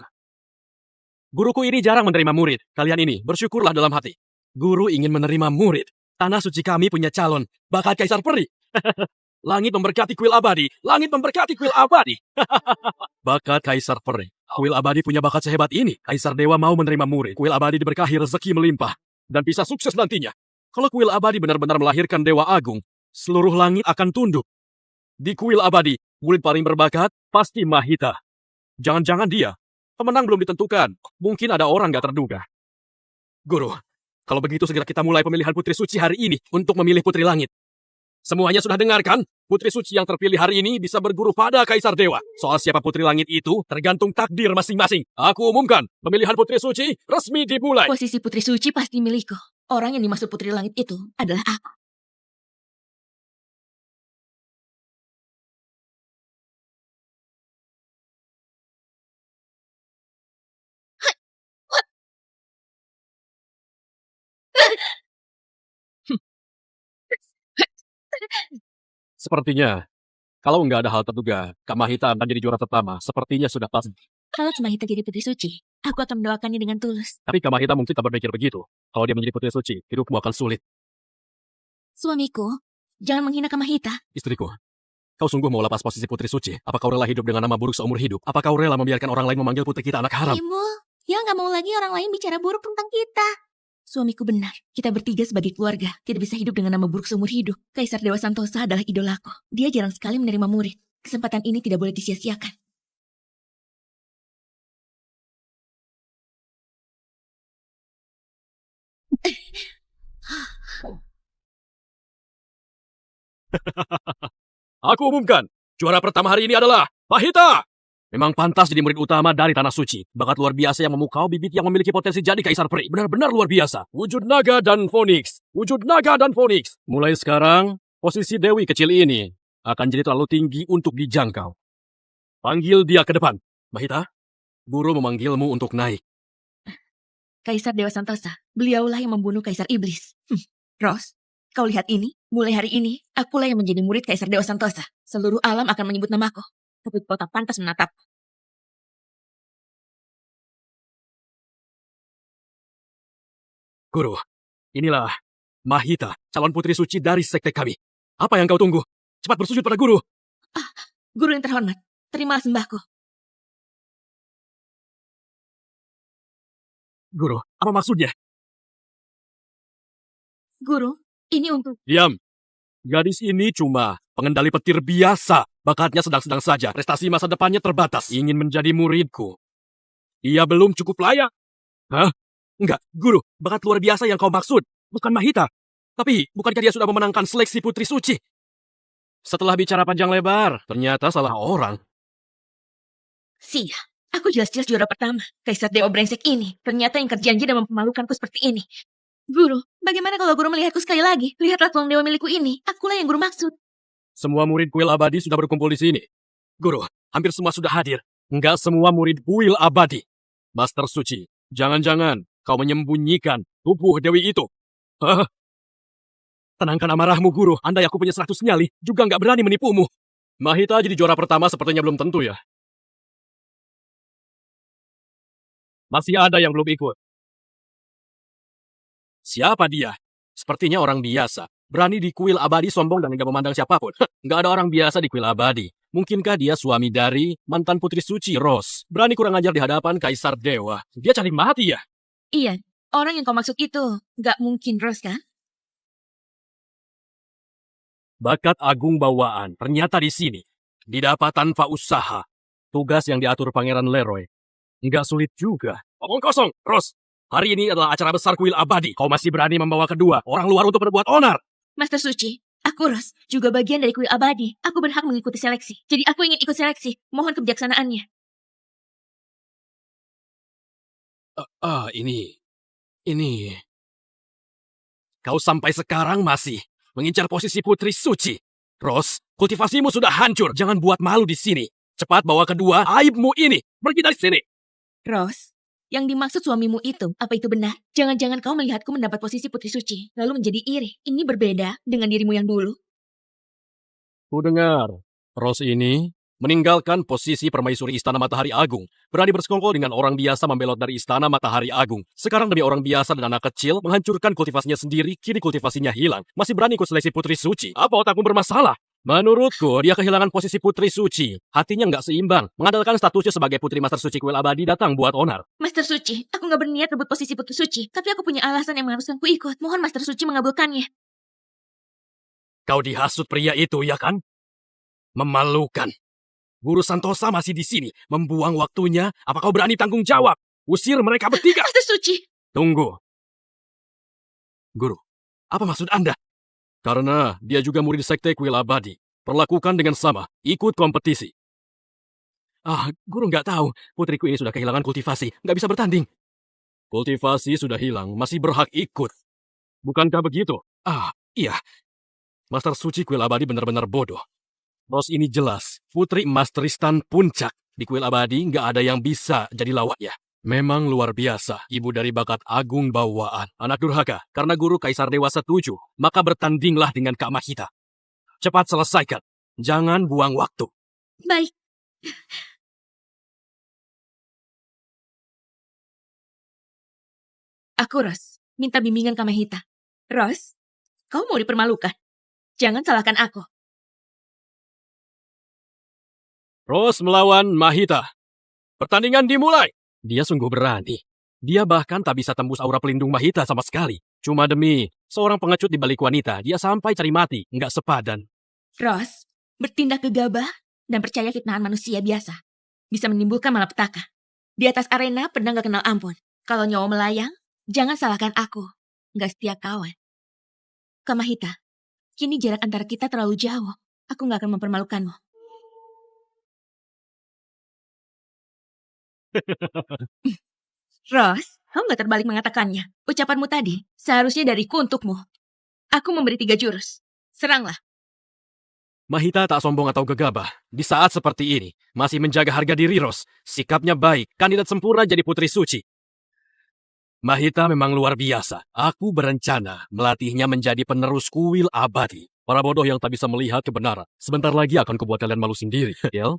Guruku ini jarang menerima murid. Kalian ini bersyukurlah dalam hati. Guru ingin menerima murid. Tanah suci kami punya calon, bakat Kaisar Peri. Langit memberkati kuil abadi. Langit memberkati kuil abadi. Bakat Kaisar Peri. Kuil abadi punya bakat sehebat ini. Kaisar Dewa mau menerima murid. Kuil abadi diberkahi rezeki melimpah. Dan bisa sukses nantinya. Kalau kuil abadi benar-benar melahirkan Dewa Agung, seluruh langit akan tunduk. Di kuil abadi, murid paling berbakat pasti Mahita. Jangan-jangan dia. Pemenang belum ditentukan. Mungkin ada orang gak terduga. Guru, kalau begitu segera kita mulai pemilihan putri suci hari ini untuk memilih putri langit. Semuanya sudah dengar kan? Putri suci yang terpilih hari ini bisa berguru pada Kaisar Dewa. Soal siapa putri langit itu tergantung takdir masing-masing. Aku umumkan, pemilihan putri suci resmi dimulai. Posisi putri suci pasti milikku. Orang yang dimaksud putri langit itu adalah aku. Sepertinya, kalau nggak ada hal terduga, Kak Mahita akan jadi juara pertama. Sepertinya sudah pasti. Kalau cuma kita jadi putri suci, Aku akan mendoakannya dengan tulus. Tapi Kamahita mungkin tak berpikir begitu. Kalau dia menjadi putri suci, hidupmu akan sulit. Suamiku, jangan menghina Kamahita. Istriku, kau sungguh mau lepas posisi putri suci? Apa kau rela hidup dengan nama buruk seumur hidup? Apa kau rela membiarkan orang lain memanggil putri kita anak haram? Timbul, yang gak mau lagi orang lain bicara buruk tentang kita. Suamiku benar, kita bertiga sebagai keluarga tidak bisa hidup dengan nama buruk seumur hidup. Kaisar Dewa Santosa adalah idolaku. Dia jarang sekali menerima murid. Kesempatan ini tidak boleh disia-siakan. Aku umumkan, juara pertama hari ini adalah Mahita! Memang pantas jadi murid utama dari Tanah Suci. Bakat luar biasa yang memukau bibit yang memiliki potensi jadi kaisar peri. Benar-benar luar biasa. Wujud naga dan Phoenix. Wujud naga dan Phoenix. Mulai sekarang, posisi Dewi kecil ini akan jadi terlalu tinggi untuk dijangkau. Panggil dia ke depan. Mahita, guru memanggilmu untuk naik. Kaisar Dewa Santosa, beliaulah yang membunuh Kaisar Iblis. Ros, kau lihat ini? Mulai hari ini, akulah yang menjadi murid Kaisar Dewa Santosa. Seluruh alam akan menyebut namaku. Tapi kau tak pantas menatap. Guru, inilah Mahita, calon putri suci dari sekte kami. Apa yang kau tunggu? Cepat bersujud pada guru. Guru yang terhormat, terimalah sembahku. Guru, apa maksudnya? Guru, ini untuk... Diam. Gadis ini cuma pengendali petir biasa. Bakatnya sedang-sedang saja. Prestasi masa depannya terbatas. Ingin menjadi muridku. Dia belum cukup layak. Hah? Enggak, guru. Bakat luar biasa yang kau maksud. Bukan Mahita. Tapi, bukankah dia sudah memenangkan seleksi putri suci? Setelah bicara panjang lebar, ternyata salah orang. Sia, aku jelas-jelas juara pertama. Kaisar Dewa brengsek ini. Ternyata yang kerjanji dan mempermalukanku seperti ini. Guru, bagaimana kalau guru melihatku sekali lagi? Lihatlah tulang dewa milikku ini. Akulah yang guru maksud. Semua murid kuil abadi sudah berkumpul di sini. Guru, hampir semua sudah hadir. Enggak semua murid kuil abadi. Master Suci, jangan-jangan kau menyembunyikan tubuh Dewi itu. Hah? Tenangkan amarahmu, guru. Andai aku punya 100 nyali, juga nggak berani menipumu. Mahita jadi juara pertama sepertinya belum tentu ya. Masih ada yang belum ikut. Siapa dia? Sepertinya orang biasa. Berani di kuil abadi sombong dan nggak memandang siapapun. Nggak ada orang biasa di kuil abadi. Mungkinkah dia suami dari mantan putri suci, Ros? Berani kurang ajar di hadapan Kaisar Dewa. Dia cari mati ya? Iya, orang yang kau maksud itu. Gak mungkin Ros kan? Bakat agung bawaan ternyata di sini. Didapat tanpa usaha. Tugas yang diatur Pangeran Leroy. Nggak sulit juga. Omong kosong, Ros. Hari ini adalah acara besar kuil abadi. Kau masih berani membawa kedua orang luar untuk berbuat onar. Master Suci, aku Ros, juga bagian dari kuil abadi. Aku berhak mengikuti seleksi. Jadi aku ingin ikut seleksi. Mohon kebijaksanaannya. Ini. Kau sampai sekarang masih mengincar posisi putri suci. Ros, kultivasimu sudah hancur. Jangan buat malu di sini. Cepat bawa kedua aibmu ini. Pergi dari sini. Ros, yang dimaksud suamimu itu, apa itu benar? Jangan-jangan kau melihatku mendapat posisi putri suci, lalu menjadi iri. Ini berbeda dengan dirimu yang dulu. Ku dengar, Ros ini meninggalkan posisi permaisuri Istana Matahari Agung. Berani bersekongkol dengan orang biasa membelot dari Istana Matahari Agung. Sekarang demi orang biasa dan anak kecil, menghancurkan kultivasinya sendiri, kini kultivasinya hilang. Masih berani ikut seleksi putri suci. Apa otakmu bermasalah? Menurutku, dia kehilangan posisi putri suci. Hatinya nggak seimbang. Mengandalkan statusnya sebagai putri Master Suci Kuil Abadi datang buat onar. Master Suci, aku gak berniat rebut posisi putri suci. Tapi aku punya alasan yang mengharuskan ku ikut. Mohon Master Suci mengabulkannya. Kau dihasut pria itu, ya kan? Memalukan. Guru Santosa masih di sini. Membuang waktunya. Apa kau berani tanggung jawab? Usir mereka bertiga. Master Suci! Tunggu. Guru, apa maksud Anda? Karena dia juga murid sekte kuil abadi. Perlakukan dengan sama. Ikut kompetisi. Guru nggak tahu. Putriku ini sudah kehilangan kultivasi. Nggak bisa bertanding. Kultivasi sudah hilang. Masih berhak ikut. Bukankah begitu? Iya. Master Suci Kuil Abadi benar-benar bodoh. Ros ini jelas. Putri emas Tristan puncak. Di Kuil Abadi nggak ada yang bisa jadi lawannya. Memang luar biasa, ibu dari bakat agung bawaan. Anak durhaka, karena guru Kaisar Dewa setuju, maka bertandinglah dengan Kak Mahita. Cepat selesaikan, jangan buang waktu. Baik. Aku Ros, minta bimbingan ke Mahita. Ros, kau mau dipermalukan? Jangan salahkan aku. Rose melawan Mahita. Pertandingan dimulai. Dia sungguh berani. Dia bahkan tak bisa tembus aura pelindung Mahita sama sekali. Cuma demi seorang pengecut di balik wanita, dia sampai cari mati, nggak sepadan. Ros, bertindak gegabah dan percaya fitnahan manusia biasa. Bisa menimbulkan malapetaka. Di atas arena pedang gak kenal ampun. Kalau nyawa melayang, jangan salahkan aku. Gak setia kawan. Kak Mahita, kini jarak antara kita terlalu jauh. Aku gak akan mempermalukanmu. Ros, kamu gak terbalik mengatakannya. Ucapanmu tadi seharusnya dariku untukmu. Aku memberi 3 jurus. Seranglah. Mahita tak sombong atau gegabah. Di saat seperti ini, masih menjaga harga diri Rose. Sikapnya baik, kandidat sempurna jadi putri suci. Mahita memang luar biasa. Aku berencana melatihnya menjadi penerus kuil abadi. Para bodoh yang tak bisa melihat kebenaran. Sebentar lagi akan kubuat kalian malu sendiri. Yel,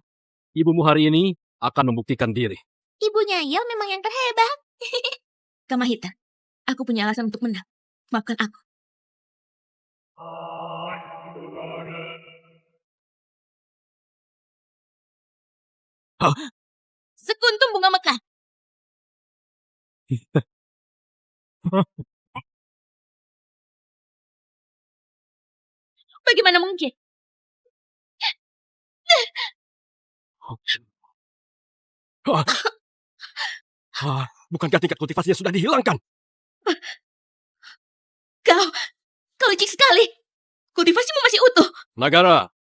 ibumu hari ini akan membuktikan diri. Ibunya Yel memang yang terhebat. Kak Mahita, aku punya alasan untuk menang. Maafkan aku. Hah? Sekuntum bunga mekar. Bagaimana mungkin? Bukankah tingkat kultivasinya sudah dihilangkan? Kau licik sekali. Kultivasimu masih utuh. Nagara,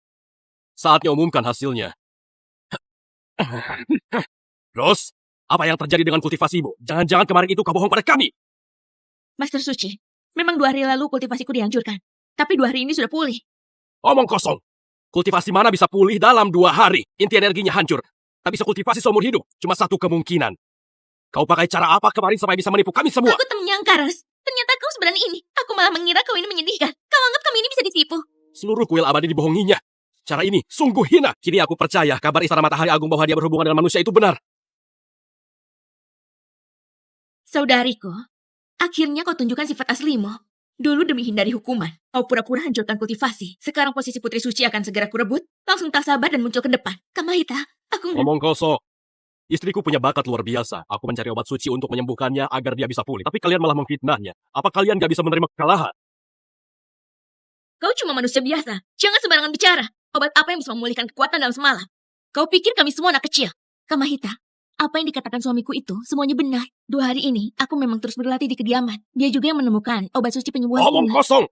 saatnya umumkan hasilnya. Rose, apa yang terjadi dengan kultivasimu? Jangan-jangan kemarin itu kau bohong pada kami. Master Suci, memang 2 hari lalu kultivasiku dihancurkan. Tapi 2 hari ini sudah pulih. Omong kosong. Kultivasi mana bisa pulih dalam 2 hari? Inti energinya hancur. Tak bisa kultivasi seumur hidup. Cuma satu kemungkinan. Kau pakai cara apa kemarin sampai bisa menipu kami semua? Aku tak menyangka, Ros. Ternyata kau seberani ini. Aku malah mengira kau ini menyedihkan. Kau anggap kami ini bisa ditipu. Seluruh kuil abadi dibohonginya. Cara ini sungguh hina. Kini aku percaya kabar Istana Matahari Agung bahwa dia berhubungan dengan manusia itu benar. Saudariku, akhirnya kau tunjukkan sifat aslimu. Dulu demi hindari hukuman, kau pura-pura hancurkan kultivasi. Sekarang posisi Putri Suci akan segera kurebut. Langsung tak sabar dan muncul ke depan. Kak Mahita, aku... Ngomong kosong. Istriku punya bakat luar biasa. Aku mencari obat suci untuk menyembuhkannya agar dia bisa pulih. Tapi kalian malah memfitnahnya. Apa kalian gak bisa menerima kekalahan? Kau cuma manusia biasa. Jangan sembarangan bicara. Obat apa yang bisa memulihkan kekuatan dalam semalam? Kau pikir kami semua anak kecil? Kak Mahita, apa yang dikatakan suamiku itu semuanya benar. 2 hari ini, aku memang terus berlatih di kediaman. Dia juga yang menemukan obat suci penyembuhan Omong ini. kosong!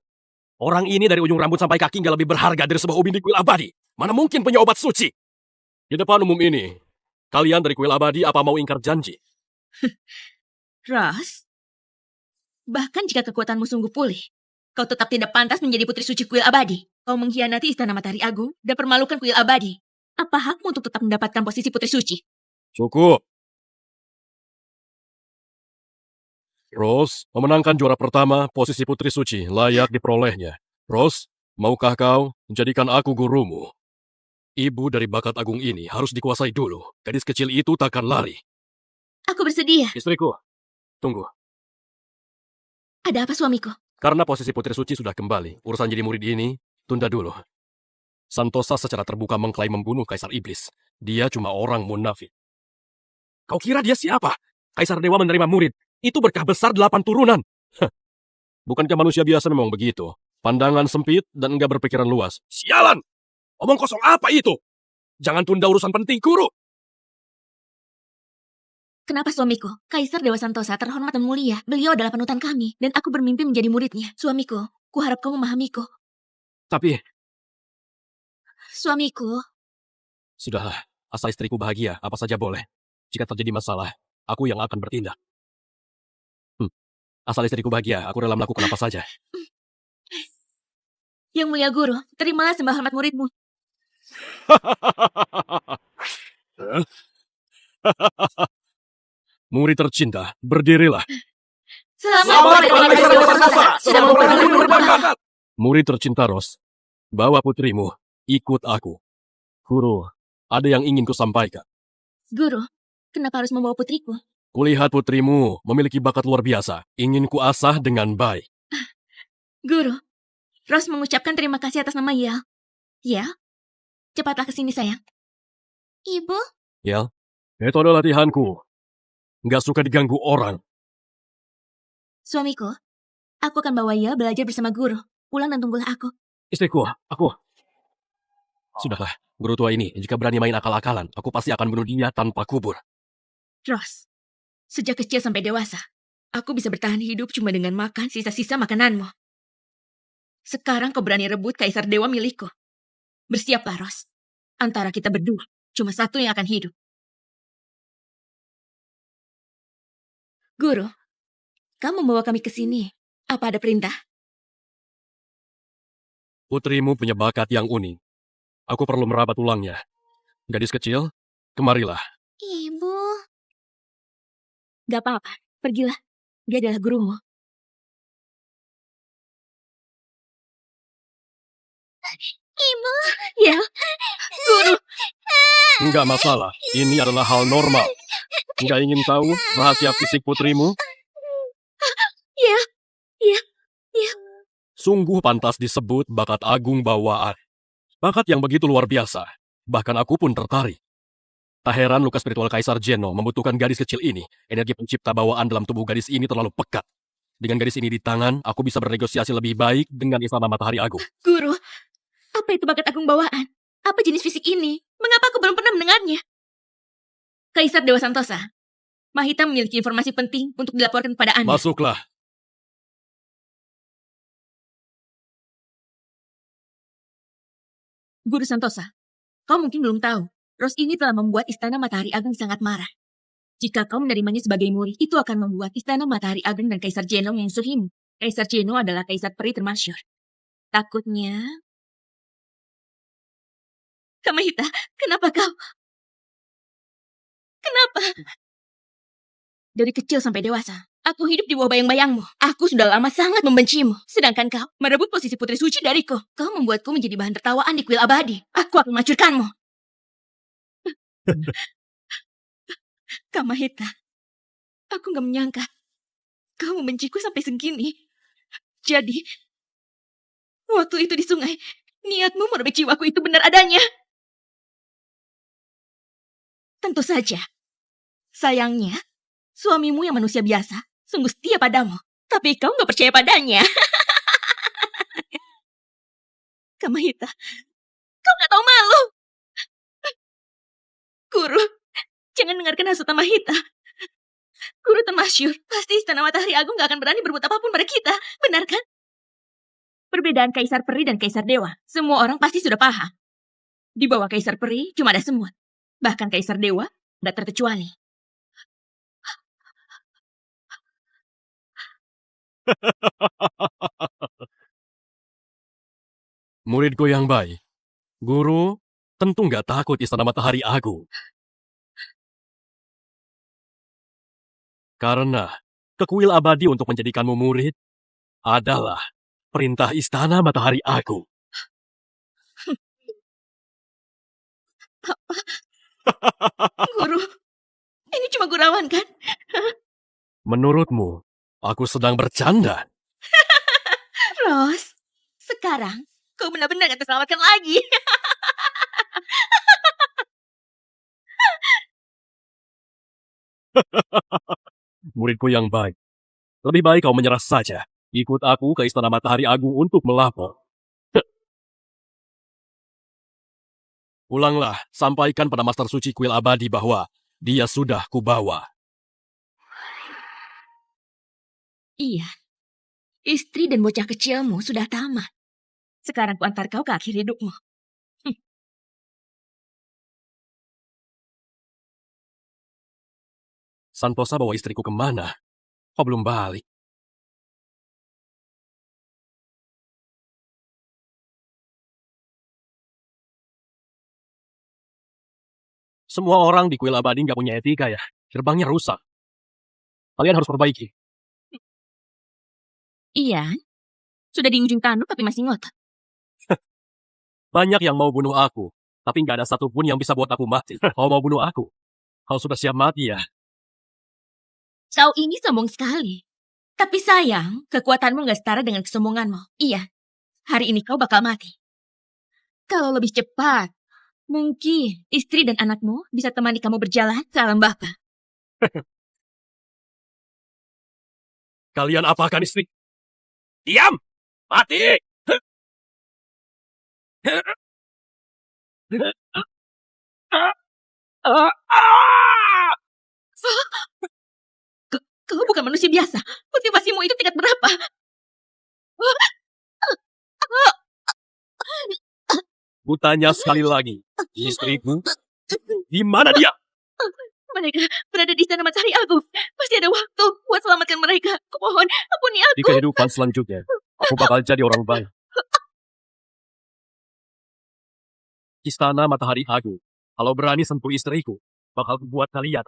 Orang ini dari ujung rambut sampai kaki gak lebih berharga dari sebuah ubin di kuil abadi. Mana mungkin punya obat suci? Di depan umum ini, kalian dari kuil abadi apa mau ingkar janji? Ros, bahkan jika kekuatanmu sungguh pulih, kau tetap tidak pantas menjadi putri suci kuil abadi. Kau mengkhianati Istana Matahari Agung dan permalukan kuil abadi. Apa hakmu untuk tetap mendapatkan posisi putri suci? Cukup. Rose, memenangkan juara pertama, posisi putri suci layak diperolehnya. Rose, maukah kau menjadikan aku gurumu? Ibu dari bakat agung ini harus dikuasai dulu. Gadis kecil itu takkan lari. Aku bersedia. Istriku, tunggu. Ada apa suamiku? Karena posisi putri suci sudah kembali, urusan jadi murid ini tunda dulu. Santosa secara terbuka mengklaim membunuh Kaisar Iblis. Dia cuma orang munafik. Kau kira dia siapa? Kaisar Dewa menerima murid. Itu berkah besar 8 turunan. Bukankah manusia biasa memang begitu? Pandangan sempit dan enggak berpikiran luas. Sialan! Omong kosong apa itu? Jangan tunda urusan penting, guru. Kenapa suamiku? Kaisar Dewa Santosa terhormat dan mulia. Beliau adalah panutan kami. Dan aku bermimpi menjadi muridnya. Suamiku, kuharap kau memahamiku. Tapi, Suamiku, sudahlah. Asal istriku bahagia, apa saja boleh. Jika terjadi masalah, aku yang akan bertindak. Asal istriku bahagia, aku rela melakukan apa saja. Yang mulia guru, terimalah sembah hormat muridmu. Murid tercinta, berdirilah. Selamat datang Kaisar Dewa Santosa. Sudah memperoleh berbakat. Murid tercinta Ros, bawa putrimu, ikut aku. Guru, ada yang ingin kusampaikan. Guru, kenapa harus membawa putriku? Kulihat putrimu memiliki bakat luar biasa. Ingin kuasah dengan baik. Guru, Rose mengucapkan terima kasih atas nama Yel. Yel, cepatlah ke sini sayang. Ibu, Yel, metode latihanku. Nggak suka diganggu orang. Suamiku, aku akan bawa Yel belajar bersama guru. Pulang dan tunggulah aku. Istriku, aku. Sudahlah, guru tua ini jika berani main akal-akalan, aku pasti akan bunuh dia tanpa kubur. Rose, sejak kecil sampai dewasa, aku bisa bertahan hidup cuma dengan makan sisa-sisa makananmu. Sekarang kau berani rebut kaisar dewa milikku. Bersiaplah, Rose. Antara kita berdua, cuma satu yang akan hidup. Guru, kamu membawa kami ke sini. Apa ada perintah? Putrimu punya bakat yang unik. Aku perlu merabat tulangnya. Gadis kecil, kemarilah. ibu. Gak apa-apa, pergilah. Dia adalah gurumu. Ibu. Ya, guru. Enggak masalah, ini adalah hal normal. Enggak ingin tahu rahasia fisik putrimu? Ya. Sungguh pantas disebut bakat agung bawaan. Bakat yang begitu luar biasa. Bahkan aku pun tertarik. Tak heran luka spiritual Kaisar Zeno membutuhkan gadis kecil ini. Energi pencipta bawaan dalam tubuh gadis ini terlalu pekat. Dengan gadis ini di tangan, aku bisa bernegosiasi lebih baik dengan Istana Matahari Agung. Guru, apa itu bakat agung bawaan? Apa jenis fisik ini? Mengapa aku belum pernah mendengarnya? Kaisar Dewa Santosa, Mahita memiliki informasi penting untuk dilaporkan kepada Anda. Masuklah. Guru Santosa, kau mungkin belum tahu, Rose ini telah membuat Istana Matahari Agung sangat marah. Jika kau menerimanya sebagai murid, itu akan membuat Istana Matahari Agung dan Kaisar Zeno memusuhimu. Kaisar Zeno adalah kaisar peri termasyhur. Takutnya... Kamahita, kenapa kau? Kenapa? Dari kecil sampai dewasa, aku hidup di bawah bayang-bayangmu. Aku sudah lama sangat membencimu. Sedangkan kau merebut posisi putri suci dariku. Kau membuatku menjadi bahan tertawaan di kuil abadi. Aku akan menghancurkanmu. Kamahita, aku gak menyangka kau membenciku sampai segini. Jadi, waktu itu di sungai, niatmu merobek jiwaku itu benar adanya. Tentu saja. Sayangnya, suamimu yang manusia biasa sungguh setia padamu. Tapi kau gak percaya padanya. Kamahita, kau gak tahu malu. Guru, jangan dengarkan hasutan Mahita. Guru termasyur, pasti Istana Matahari Agung gak akan berani berbuat apapun pada kita. Benar kan? Perbedaan Kaisar Peri dan Kaisar Dewa, semua orang pasti sudah paham. Di bawah Kaisar Peri cuma ada semut. Bahkan Kaisar Dewa tidak terkecuali. Muridku yang baik. Guru tentu nggak takut Istana Matahari Agung. Karena ke kuil abadi untuk menjadikanmu murid adalah perintah Istana Matahari Agung. Guru, ini cuma gurauan kan? Menurutmu, aku sedang bercanda? Rose, sekarang kau benar-benar gak terselamatkan lagi. Muridku yang baik. Lebih baik kau menyerah saja. Ikut aku ke Istana Matahari Agung untuk melapor. Pulanglah, sampaikan pada Master Suci Kuil Abadi bahwa dia sudah kubawa. Iya, istri dan bocah kecilmu sudah tamat. Sekarang ku antar kau ke akhir hidupmu. Santosa bawa istriku kemana? Kok belum balik? Semua orang di kuil abadi nggak punya etika ya. Gerbangnya rusak. Kalian harus perbaiki. Iya, sudah di ujung tanduk tapi masih ngotot. Banyak yang mau bunuh aku, tapi nggak ada satupun yang bisa buat aku mati. Kau mau bunuh aku? Kau sudah siap mati ya? Kau ini sombong sekali. Tapi sayang, kekuatanmu gak setara dengan kesombonganmu. Iya, hari ini kau bakal mati. Kalau lebih cepat, mungkin istri dan anakmu bisa temani kamu berjalan ke alam baka. Kalian apakan istri? Diam! Mati! Kau bukan manusia biasa. Motivasimu itu tingkat berapa? Kutanya sekali lagi. Istriku, di mana dia? Mereka berada di istana Matahari Agung. Pasti ada waktu buat selamatkan mereka. Kumohon, ampuni Di aku. kehidupan selanjutnya, aku bakal jadi orang baik. Istana Matahari Agung. Kalau berani sentuh istriku, bakal buat kalian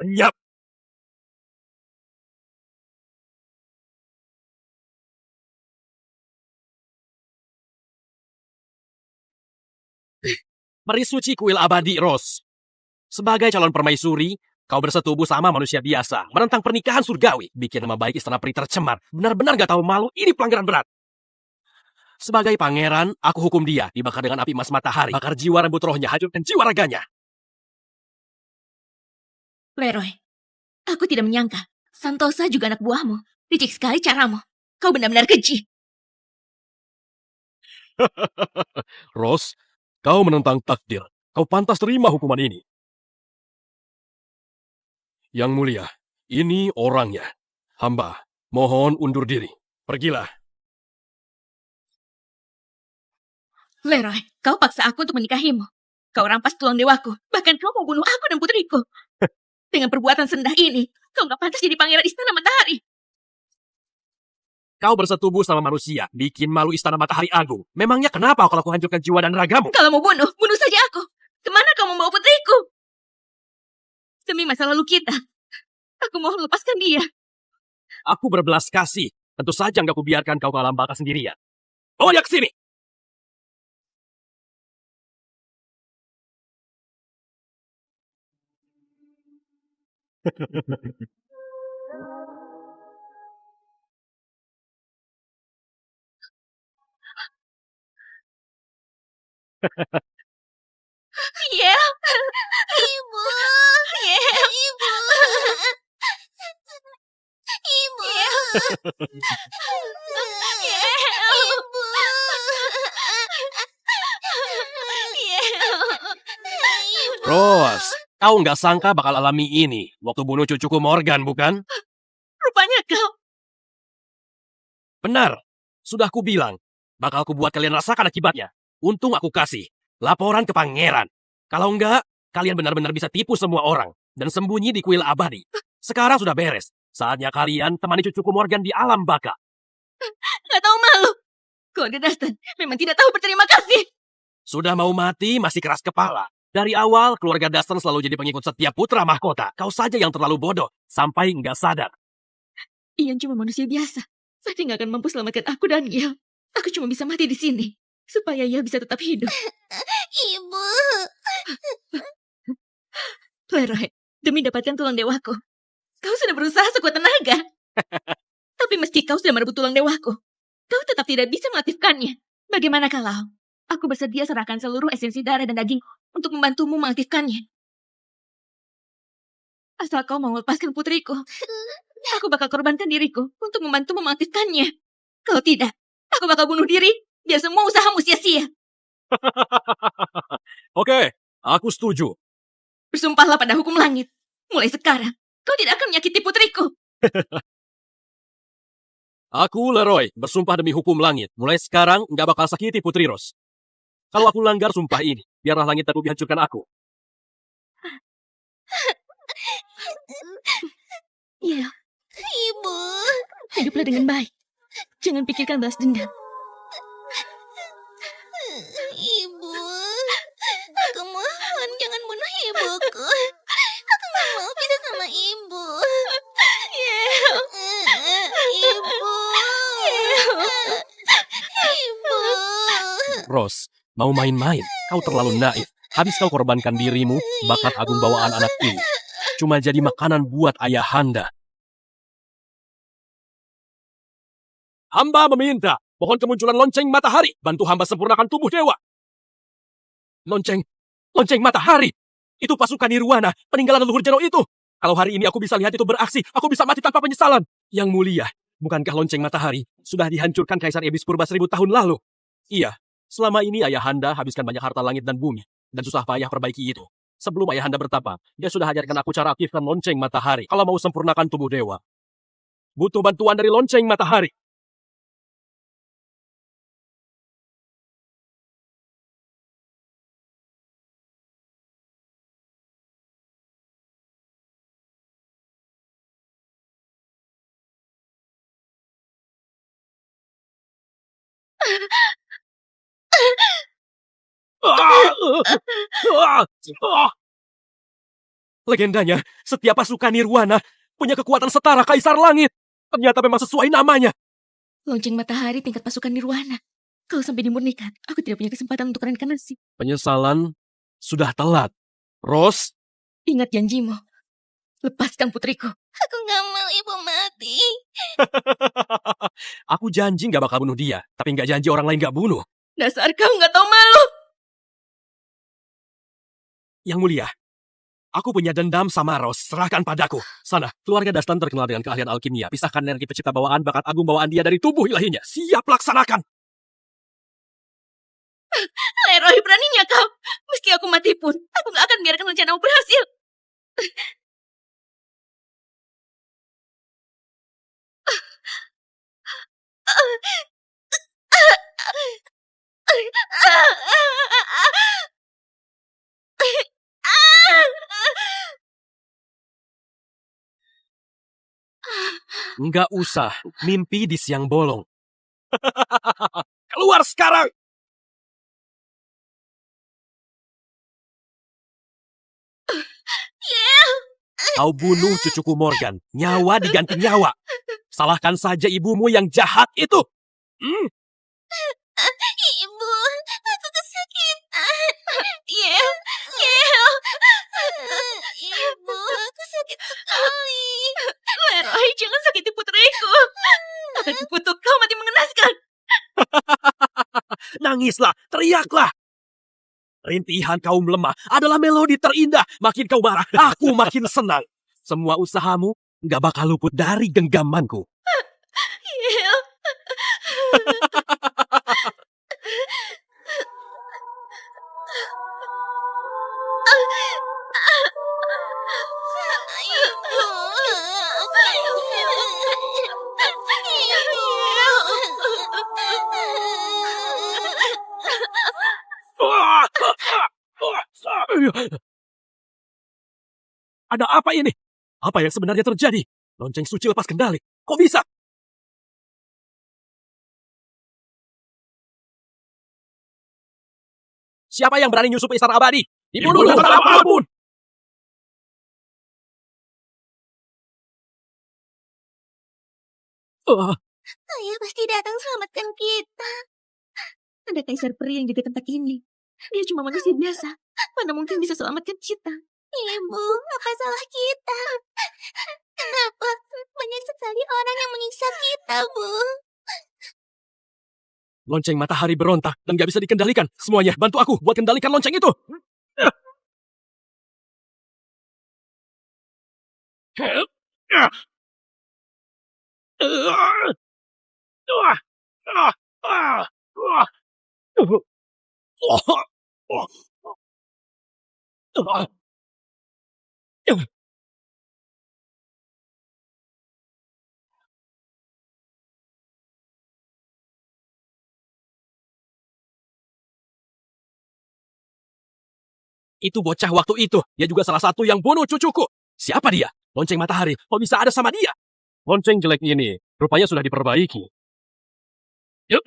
lenyap. Mari suci kuil abadi, Ros. Sebagai calon permaisuri, kau bersetubuh sama manusia biasa, menentang pernikahan surgawi, bikin nama baik istana peri tercemar. Benar-benar gak tahu malu, ini pelanggaran berat. Sebagai pangeran, aku hukum dia dibakar dengan api emas matahari, bakar jiwa rambut rohnya, hancurkan jiwa raganya. Leroy, aku tidak menyangka. Santosa juga anak buahmu. Licik sekali caramu. Kau benar-benar keji. Ros, kau menentang takdir. Kau pantas terima hukuman ini. Yang mulia, ini orangnya. Hamba, mohon undur diri. Pergilah. Leroy, kau paksa aku untuk menikahimu. Kau rampas tulang dewaku. Bahkan kau mau bunuh aku dan putriku. Dengan perbuatan sendah ini, kau gak pantas jadi pangeran istana matahari. Kau bersetubuh sama manusia, bikin malu istana Matahari Agung. Memangnya kenapa kalau aku hancurkan jiwa dan ragamu? Kalau mau bunuh, bunuh saja aku. Kemana kau membawa putriku? Demi masa lalu kita, aku mohon lepaskan dia. Aku berbelas kasih. Tentu saja nggak kubiarkan kau ke alam baka sendirian. Bawa dia ke sini. Iya. Ibu, Iya. ibu, ibu, ibu. Ros, kau nggak sangka bakal alami ini waktu bunuh cucuku Morgan, bukan? Rupanya kau. Benar. Sudah ku bilang, bakal ku buat kalian rasakan akibatnya. Untung aku kasih laporan ke pangeran. Kalau enggak, kalian benar-benar bisa tipu semua orang dan sembunyi di kuil abadi. Sekarang sudah beres. Saatnya kalian temani cucuku Morgan di alam baka. Gak tahu malu. Keluarga Dustin memang tidak tahu berterima kasih. Sudah mau mati, masih keras kepala. Dari awal, keluarga Dustin selalu jadi pengikut setia putra mahkota. Kau saja yang terlalu bodoh, sampai nggak sadar. Ian cuma manusia biasa. Pasti nggak akan mampu selamatkan aku dan Ia. Aku cuma bisa mati di sini. Supaya Ia bisa tetap hidup. Ibu. Leroy, demi dapatkan tulang dewaku. Kau sudah berusaha sekuat tenaga. Tapi meski kau sudah merebut tulang dewaku, kau tetap tidak bisa mengaktifkannya. Bagaimana kalau aku bersedia serahkan seluruh esensi darah dan daging untuk membantumu mengaktifkannya? Asal kau mau melepaskan putriku, aku bakal korbankan diriku untuk membantumu mengaktifkannya. Kalau tidak, aku bakal bunuh diri, biar semua usahamu sia-sia. Oke, aku setuju. Bersumpahlah pada hukum langit. Mulai sekarang, kau tidak akan menyakiti putriku. Aku, Leroy, bersumpah demi hukum langit. Mulai sekarang, nggak bakal sakiti Putri Ros. Kalau aku langgar sumpah ini, biarlah langit dan bumi hancurkan aku. Iya, Ibu. hiduplah dengan baik. Jangan pikirkan balas dendam. Ibu. Aku mohon jangan bunuh ibuku. Aku gak mau pisah sama ibu. Ibu. Ibu. Ros, mau main-main? Kau terlalu naif. Habis kau korbankan dirimu, bakat agung bawaan anak ini. Cuma jadi makanan buat ayahanda. Hamba meminta, mohon kemunculan lonceng matahari, bantu hamba sempurnakan tubuh dewa. Lonceng matahari. Itu pasukan Nirwana, peninggalan leluhur Jero itu. Kalau hari ini aku bisa lihat itu beraksi, aku bisa mati tanpa penyesalan. Yang mulia, bukankah lonceng matahari sudah dihancurkan Kaisar Iblis purba 1000 tahun lalu? Iya, selama ini ayahanda habiskan banyak harta langit dan bumi, dan susah payah perbaiki itu. Sebelum ayahanda bertapa, dia sudah ajarkan aku cara aktifkan lonceng matahari kalau mau sempurnakan tubuh dewa. Butuh bantuan dari lonceng matahari. Legendanya, setiap pasukan Nirwana punya kekuatan setara Kaisar Langit. Ternyata memang sesuai namanya. Lonceng matahari tingkat pasukan Nirwana. Kalau sampai dimurnikan, aku tidak punya kesempatan untuk reinkarnasi. Penyesalan sudah telat. Rose, Ingat janjimu. Lepaskan putriku. Aku gak mau ibu mati. aku janji gak bakal bunuh dia, tapi gak janji orang lain gak bunuh. Dasar kau nggak tahu malu. Yang mulia, aku punya dendam sama Rose, serahkan padaku. Sana, keluarga Dastan terkenal dengan keahlian alkimia. Pisahkan energi pencipta bawaan, bakat agung bawaan dia dari tubuh ilahinya. Siap laksanakan. Leroy, beraninya kau. Meski aku mati pun, aku nggak akan biarkan rencanamu berhasil. Nggak usah mimpi di siang bolong. Keluar sekarang! Kau bunuh cucuku Morgan. Nyawa diganti nyawa. Salahkan saja ibumu yang jahat itu. Ibu, aku kesakitan. Yel. Ibu, aku sakit sekali. Leroy, jangan sakiti putriku. Akan kukutuk kau mati mengenaskan. Nangislah, teriaklah. Rintihan kaum lemah adalah melodi terindah. Makin kau marah, aku makin senang. Semua usahamu nggak bakal luput dari genggamanku. Yel. Ada apa ini? Apa yang sebenarnya terjadi? Lonceng suci lepas kendali. Kok bisa? Siapa yang berani nyusup istana abadi? Dibunuh dengan apapun! Ayah pasti datang selamatkan kita. Ada kaisar peri yang jaga tempat ini. Dia cuma manusia biasa. Mana mungkin bisa selamatkan kita? Ibu, apa salah kita? Kenapa banyak sekali orang yang menyiksa kita, Bu? Lonceng matahari berontak dan gak bisa dikendalikan. Semuanya, bantu aku buat kendalikan lonceng itu. Itu bocah waktu itu. Dia juga salah satu yang bunuh cucuku. Siapa dia? Lonceng matahari. Kok bisa ada sama dia? Lonceng jelek ini rupanya sudah diperbaiki. Yuk.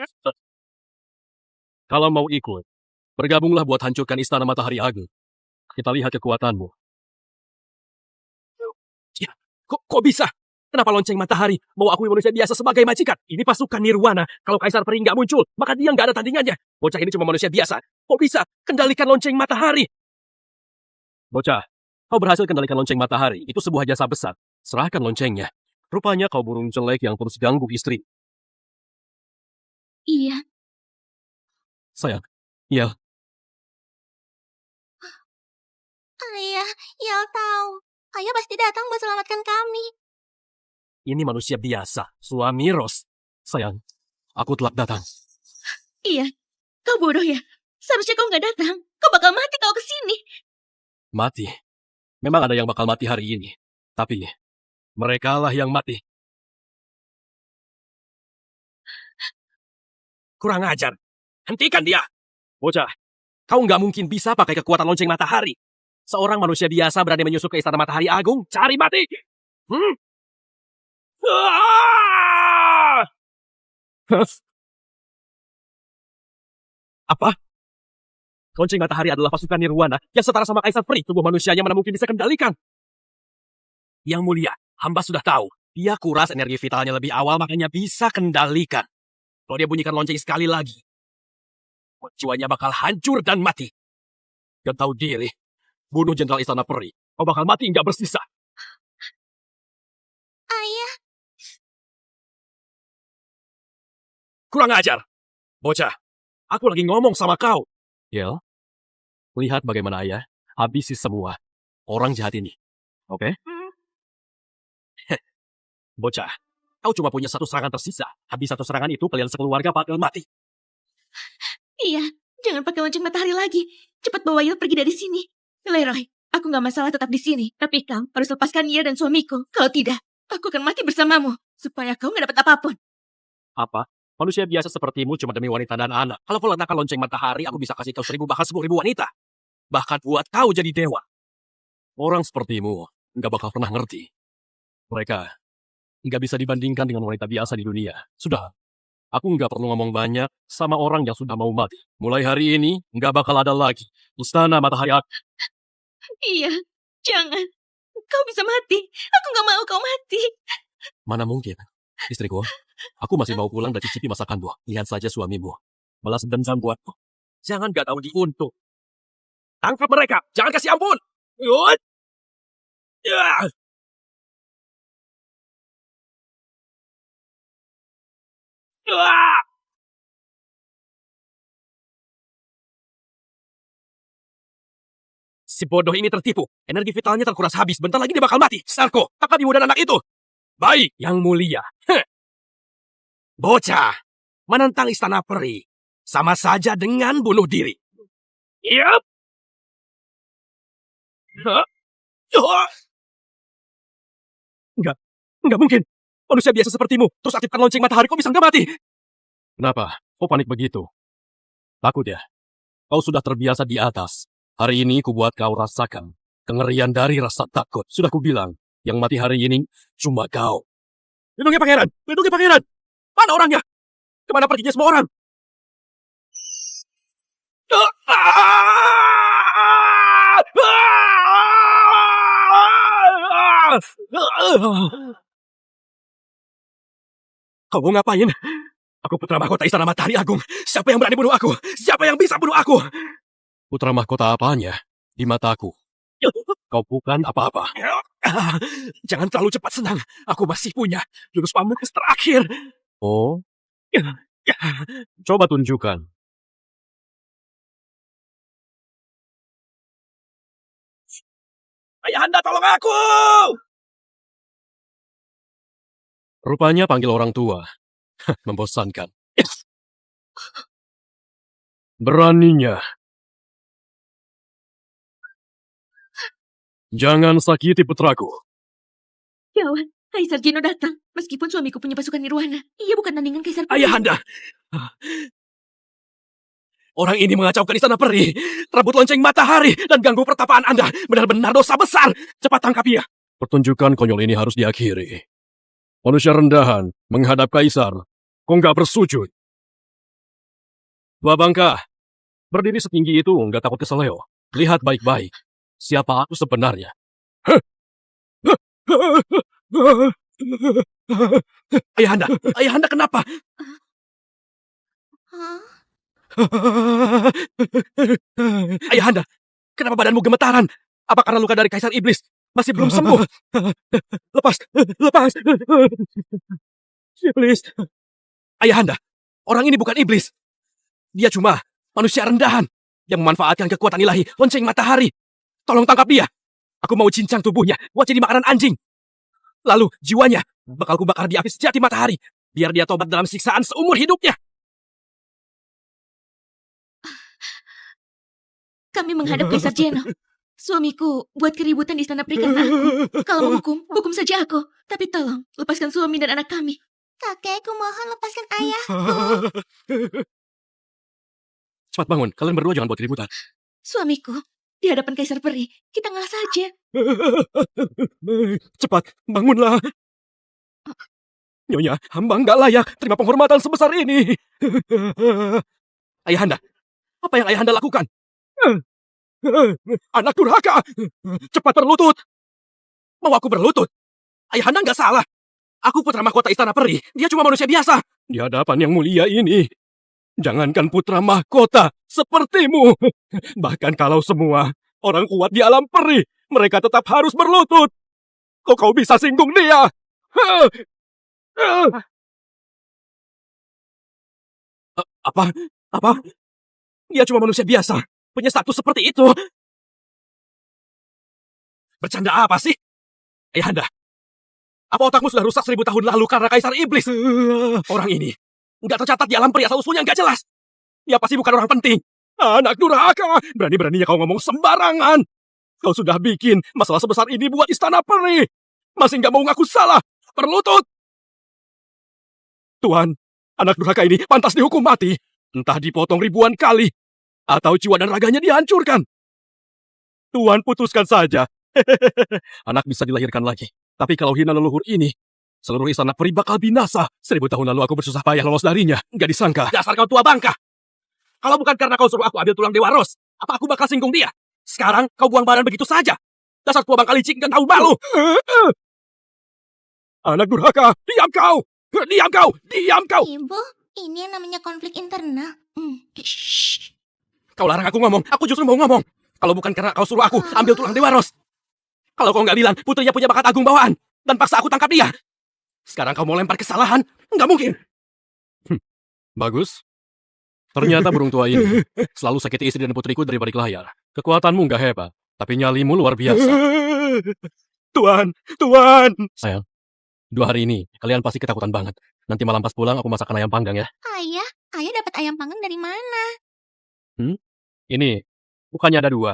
Kalau mau ikut, bergabunglah buat hancurkan istana matahari agung. Kita lihat kekuatanmu. Ya, kok bisa? Kenapa lonceng matahari mau akui manusia biasa sebagai majikan? Ini pasukan Nirwana. Kalau Kaisar Peri nggak muncul, maka dia nggak ada tandingannya. Bocah ini cuma manusia biasa. Kok bisa kendalikan lonceng matahari? Bocah, kau berhasil kendalikan lonceng matahari. Itu sebuah jasa besar. Serahkan loncengnya. Rupanya kau burung jelek yang terus ganggu istri. Iya, Sayang, Yel, Ayah, Yel tahu. Ayah pasti datang buat selamatkan kami. ini manusia biasa, suami Ros. Sayang, aku telah datang. iya. Kau bodoh ya? Seharusnya kau nggak datang. Kau bakal mati kalau kesini. Mati. Memang ada yang bakal mati hari ini. Tapi, mereka lah yang mati. Kurang ajar. Hentikan dia. Bocah, kau nggak mungkin bisa pakai kekuatan lonceng matahari. Seorang manusia biasa berani menyusup ke istana matahari agung, cari mati. Ah! Apa? Lonceng matahari adalah pasukan Nirwana yang setara sama Kaisar Peri. Tubuh manusianya mana mungkin bisa kendalikan. Yang mulia, hamba sudah tahu. Dia kuras energi vitalnya lebih awal, makanya bisa kendalikan. Kalau dia bunyikan lonceng sekali lagi, jiwanya bakal hancur dan mati. Gak tahu diri, bunuh Jenderal Istana Peri. Kau bakal mati nggak bersisa. Ayah, Kurang ajar. Bocah, aku lagi ngomong sama kau. Yel, lihat bagaimana ayah habisi semua orang jahat ini. Oke? Bocah, kau cuma punya satu serangan tersisa. Habis satu serangan itu, kalian sekeluarga bakal mati. Iya, jangan pakai lonceng matahari lagi. Cepat bawa Yel pergi dari sini. Leroy, aku nggak masalah tetap di sini. Tapi kau harus lepaskan Yel dan suamiku. Kalau tidak, aku akan mati bersamamu. Supaya kau nggak dapat apapun. Apa? Manusia biasa sepertimu cuma demi wanita dan anak. Kalau kau letakkan lonceng matahari, aku bisa kasih kau 1.000 bahkan 10.000 wanita. Bahkan buat kau jadi dewa. Orang sepertimu nggak bakal pernah ngerti. Mereka nggak bisa dibandingkan dengan wanita biasa di dunia. Sudah, aku nggak perlu ngomong banyak sama orang yang sudah mau mati. Mulai hari ini, nggak bakal ada lagi Istana Matahari aku. Iya, jangan. Kau bisa mati. Aku nggak mau kau mati. Mana mungkin? Istriku, aku masih mau pulang dan cicipi masakanmu. Lihat saja suamimu. Balas dendam buatku. Jangan gak tahu diuntung. Tangkap mereka. Jangan kasih ampun. Yut! Ya! Ah! Si bodoh ini tertipu. Energi vitalnya terkuras habis. Bentar lagi dia bakal mati. Sarko, tangkap ibu dan anak itu. Baik, yang mulia. Bocah, menentang istana peri. Sama saja dengan bunuh diri. Yap. Enggak mungkin. Manusia biasa sepertimu. Terus aktifkan lonceng matahari, kok bisa nggak mati? Kenapa? Kok panik begitu? Takut ya? Kau sudah terbiasa di atas. Hari ini ku buat kau rasakan kengerian dari rasa takut. Sudah ku bilang, yang mati hari ini cuma kau. Lindungi pangeran! Lindungi pangeran! Mana orangnya? Kemana perginya semua orang? Kau mau ngapain? Aku putra mahkota Istana Matahari Agung. Siapa yang berani bunuh aku? Siapa yang bisa bunuh aku? Putra mahkota apanya? Di mataku. Kau bukan apa-apa. Jangan terlalu cepat senang. Aku masih punya jurus pamungkas terakhir. Oh? Coba tunjukkan. Ayahanda, tolong aku! Rupanya panggil orang tua. Membosankan. Beraninya. Jangan sakiti putraku. Gawat, Kaisar Jino datang. Meskipun suamiku punya pasukan Nirwana. Ia bukan tandingan Kaisar Peri. Ayahanda! Orang ini mengacaukan istana peri, rebut lonceng matahari, dan ganggu pertapaan Anda. Benar-benar dosa besar. Cepat tangkap ia. Pertunjukan konyol ini harus diakhiri. Manusia rendahan menghadap kaisar. Kok nggak bersujud? Tua Bangka, berdiri setinggi itu nggak takut keseleo. Lihat baik-baik. Siapa aku sebenarnya? Ayahanda kenapa? Hah? Ayahanda, kenapa badanmu gemetaran? Apa karena luka dari Kaisar Iblis? Masih belum sembuh. Lepas. Iblis. Ayahanda, Orang ini bukan iblis. Dia cuma manusia rendahan yang memanfaatkan kekuatan ilahi lonceng matahari. Tolong tangkap dia. Aku mau cincang tubuhnya buat jadi makanan anjing. Lalu jiwanya bakal kubakar di api sejati matahari, biar dia tobat dalam siksaan seumur hidupnya. Kami menghadap Kaisar Jeno. Suamiku buat keributan di istana pernikahan aku. Kalau menghukum, hukum saja aku. Tapi tolong, lepaskan suami dan anak kami. Kakekku mohon lepaskan ayah. Cepat bangun, kalian berdua jangan buat keributan. Suamiku, di hadapan Kaisar Peri, kita ngalah saja. Cepat, bangunlah. Nyonya, hamba nggak layak terima penghormatan sebesar ini. Ayahanda, apa yang ayahanda lakukan? Anak durhaka, cepat berlutut. Mau aku berlutut? Ayahanda nggak salah. Aku putra mahkota istana peri, dia cuma manusia biasa. Di hadapan yang mulia ini, jangankan putra mahkota sepertimu. Bahkan kalau semua orang kuat di alam peri, mereka tetap harus berlutut. Kok kau bisa singgung dia? Apa? Dia cuma manusia biasa, punya status seperti itu. Bercanda apa sih? Ayahanda, apa otakmu sudah rusak 1000 tahun lalu karena kaisar iblis? Orang ini nggak tercatat di alam peri asal-usulnya nggak jelas. Dia pasti bukan orang penting. Anak durhaka, berani-beraninya kau ngomong sembarangan. Kau sudah bikin masalah sebesar ini buat istana peri. Masih nggak mau ngaku salah, berlutut. Tuhan, anak durhaka ini pantas dihukum mati. Entah dipotong ribuan kali, atau jiwa dan raganya dihancurkan. Tuhan putuskan saja. Anak bisa dilahirkan lagi. Tapi kalau hina leluhur ini, seluruh istana peri bakal binasa. 1000 tahun lalu aku bersusah payah lolos darinya. Nggak disangka. Dasar kau tua bangka. Kalau bukan karena kau suruh aku ambil tulang Dewa Ros, apa aku bakal singgung dia? Sekarang kau buang badan begitu saja. Dasar tua bangka licik dan tahu malu. Anak durhaka, diam kau! Diam kau! Diam kau! Ibu, ini yang namanya konflik internal. Kau larang aku ngomong, aku justru mau ngomong. Kalau bukan karena kau suruh aku ambil tulang Dewa Ros. Kalau kau nggak bilang putrinya punya bakat agung bawaan dan paksa aku tangkap dia. Sekarang kau mau lempar kesalahan? Nggak mungkin. Bagus. Ternyata burung tua ini selalu sakiti istri dan putriku dari balik layar. Kekuatanmu nggak hebat, tapi nyalimu luar biasa. Tuan. Sayang, 2 hari ini kalian pasti ketakutan banget. Nanti malam pas pulang aku masakan ayam panggang ya. Ayah dapat ayam panggang dari mana? Ini, bukannya ada 2.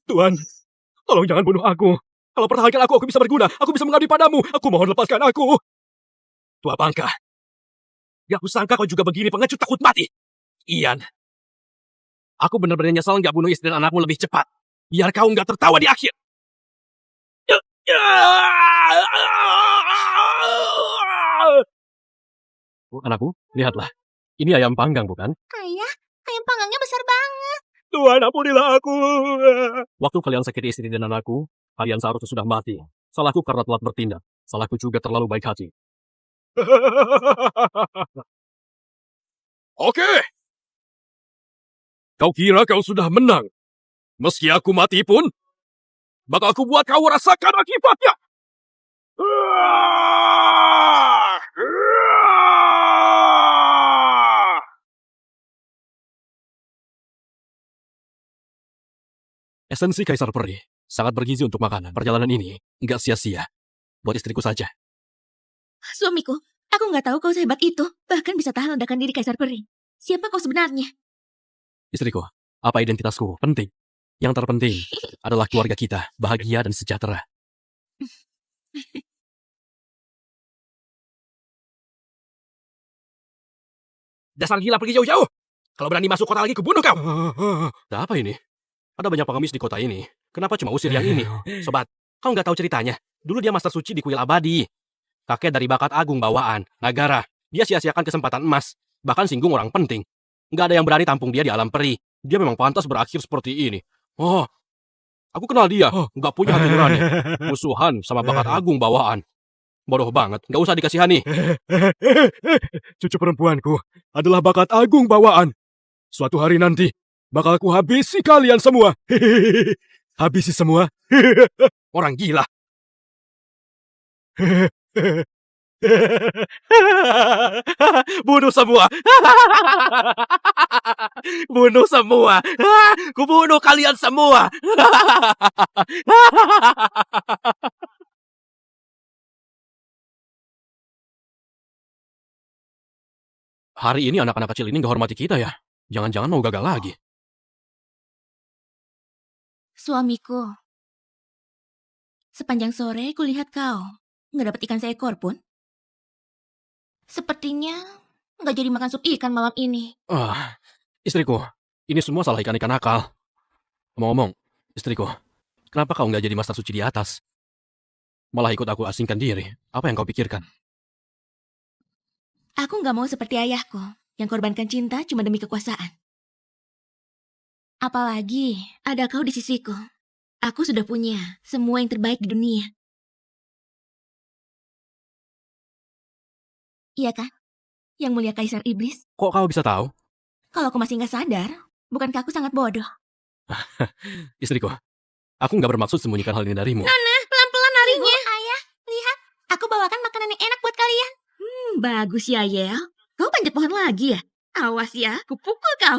Tuan, tolong jangan bunuh aku. Kalau pertahankan aku bisa berguna. Aku bisa mengabdi padamu. Aku mohon lepaskan aku. Tua bangka. Gak kusangka kau juga begini pengecut takut mati. Ian, aku benar-benar nyesal gak bunuh istri dan anakmu lebih cepat. Biar kau gak tertawa di akhir. Anakku, lihatlah. Ini ayam panggang, bukan? Ayah, ayam panggangnya besar banget. Tuhan, ampunilah aku. Waktu kalian sakiti istri dan anakku, kalian seharusnya sudah mati. Salahku karena telat bertindak. Salahku juga terlalu baik hati. Oke. Kau kira kau sudah menang? Meski aku mati pun, bakal aku buat kau rasakan akibatnya. Esensi Kaisar Peri sangat bergizi untuk makanan. Perjalanan ini nggak sia-sia. Buat istriku saja. Suamiku, aku nggak tahu kau sehebat itu. Bahkan bisa tahan ledakan diri Kaisar Peri. Siapa kau sebenarnya? Istriku, apa identitasku? Penting. Yang terpenting adalah keluarga kita, bahagia dan sejahtera. Dasar gila, pergi jauh-jauh. Kalau berani masuk kota lagi, kubunuh kau. Ada apa ini? Ada banyak pengemis di kota ini. Kenapa cuma usir yang ini? Sobat, kau nggak tahu ceritanya. Dulu dia master suci di kuil abadi. Kakek dari bakat agung bawaan, Nagara. Dia sia-siakan kesempatan emas. Bahkan singgung orang penting. Nggak ada yang berani tampung dia di alam peri. Dia memang pantas berakhir seperti ini. Oh, aku kenal dia. Nggak punya hati nurani. Musuhan sama bakat agung bawaan. Bodoh banget. Nggak usah dikasihani. Cucu perempuanku adalah bakat agung bawaan. Suatu hari nanti, bakal ku habisi kalian semua. Habisi semua. Orang gila. Bunuh semua. Bunuh semua. Kubunuh kalian semua. Hari ini anak-anak kecil ini nggak hormati kita ya. Jangan-jangan mau gagal lagi. Suamiku, sepanjang sore kulihat kau nggak dapat ikan seekor pun. Sepertinya nggak jadi makan sup ikan malam ini. Istriku, ini semua salah ikan-ikan nakal. Ngomong-ngomong, istriku, kenapa kau nggak jadi master suci di atas? Malah ikut aku asingkan diri. Apa yang kau pikirkan? Aku nggak mau seperti ayahku yang korbankan cinta cuma demi kekuasaan. Apalagi ada kau di sisiku. Aku sudah punya semua yang terbaik di dunia. Iya kan? Yang mulia Kaisar Iblis. Kok kau bisa tahu? Kalau aku masih nggak sadar, bukankah aku sangat bodoh? Istriku, aku nggak bermaksud sembunyikan hal ini darimu. Pelan-pelan larinya. Ayah, lihat. Aku bawakan makanan yang enak buat kalian. Bagus ya, Yel. Kau panjat pohon lagi ya? Awas ya, kupukul kau.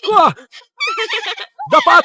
Wah! Dapat!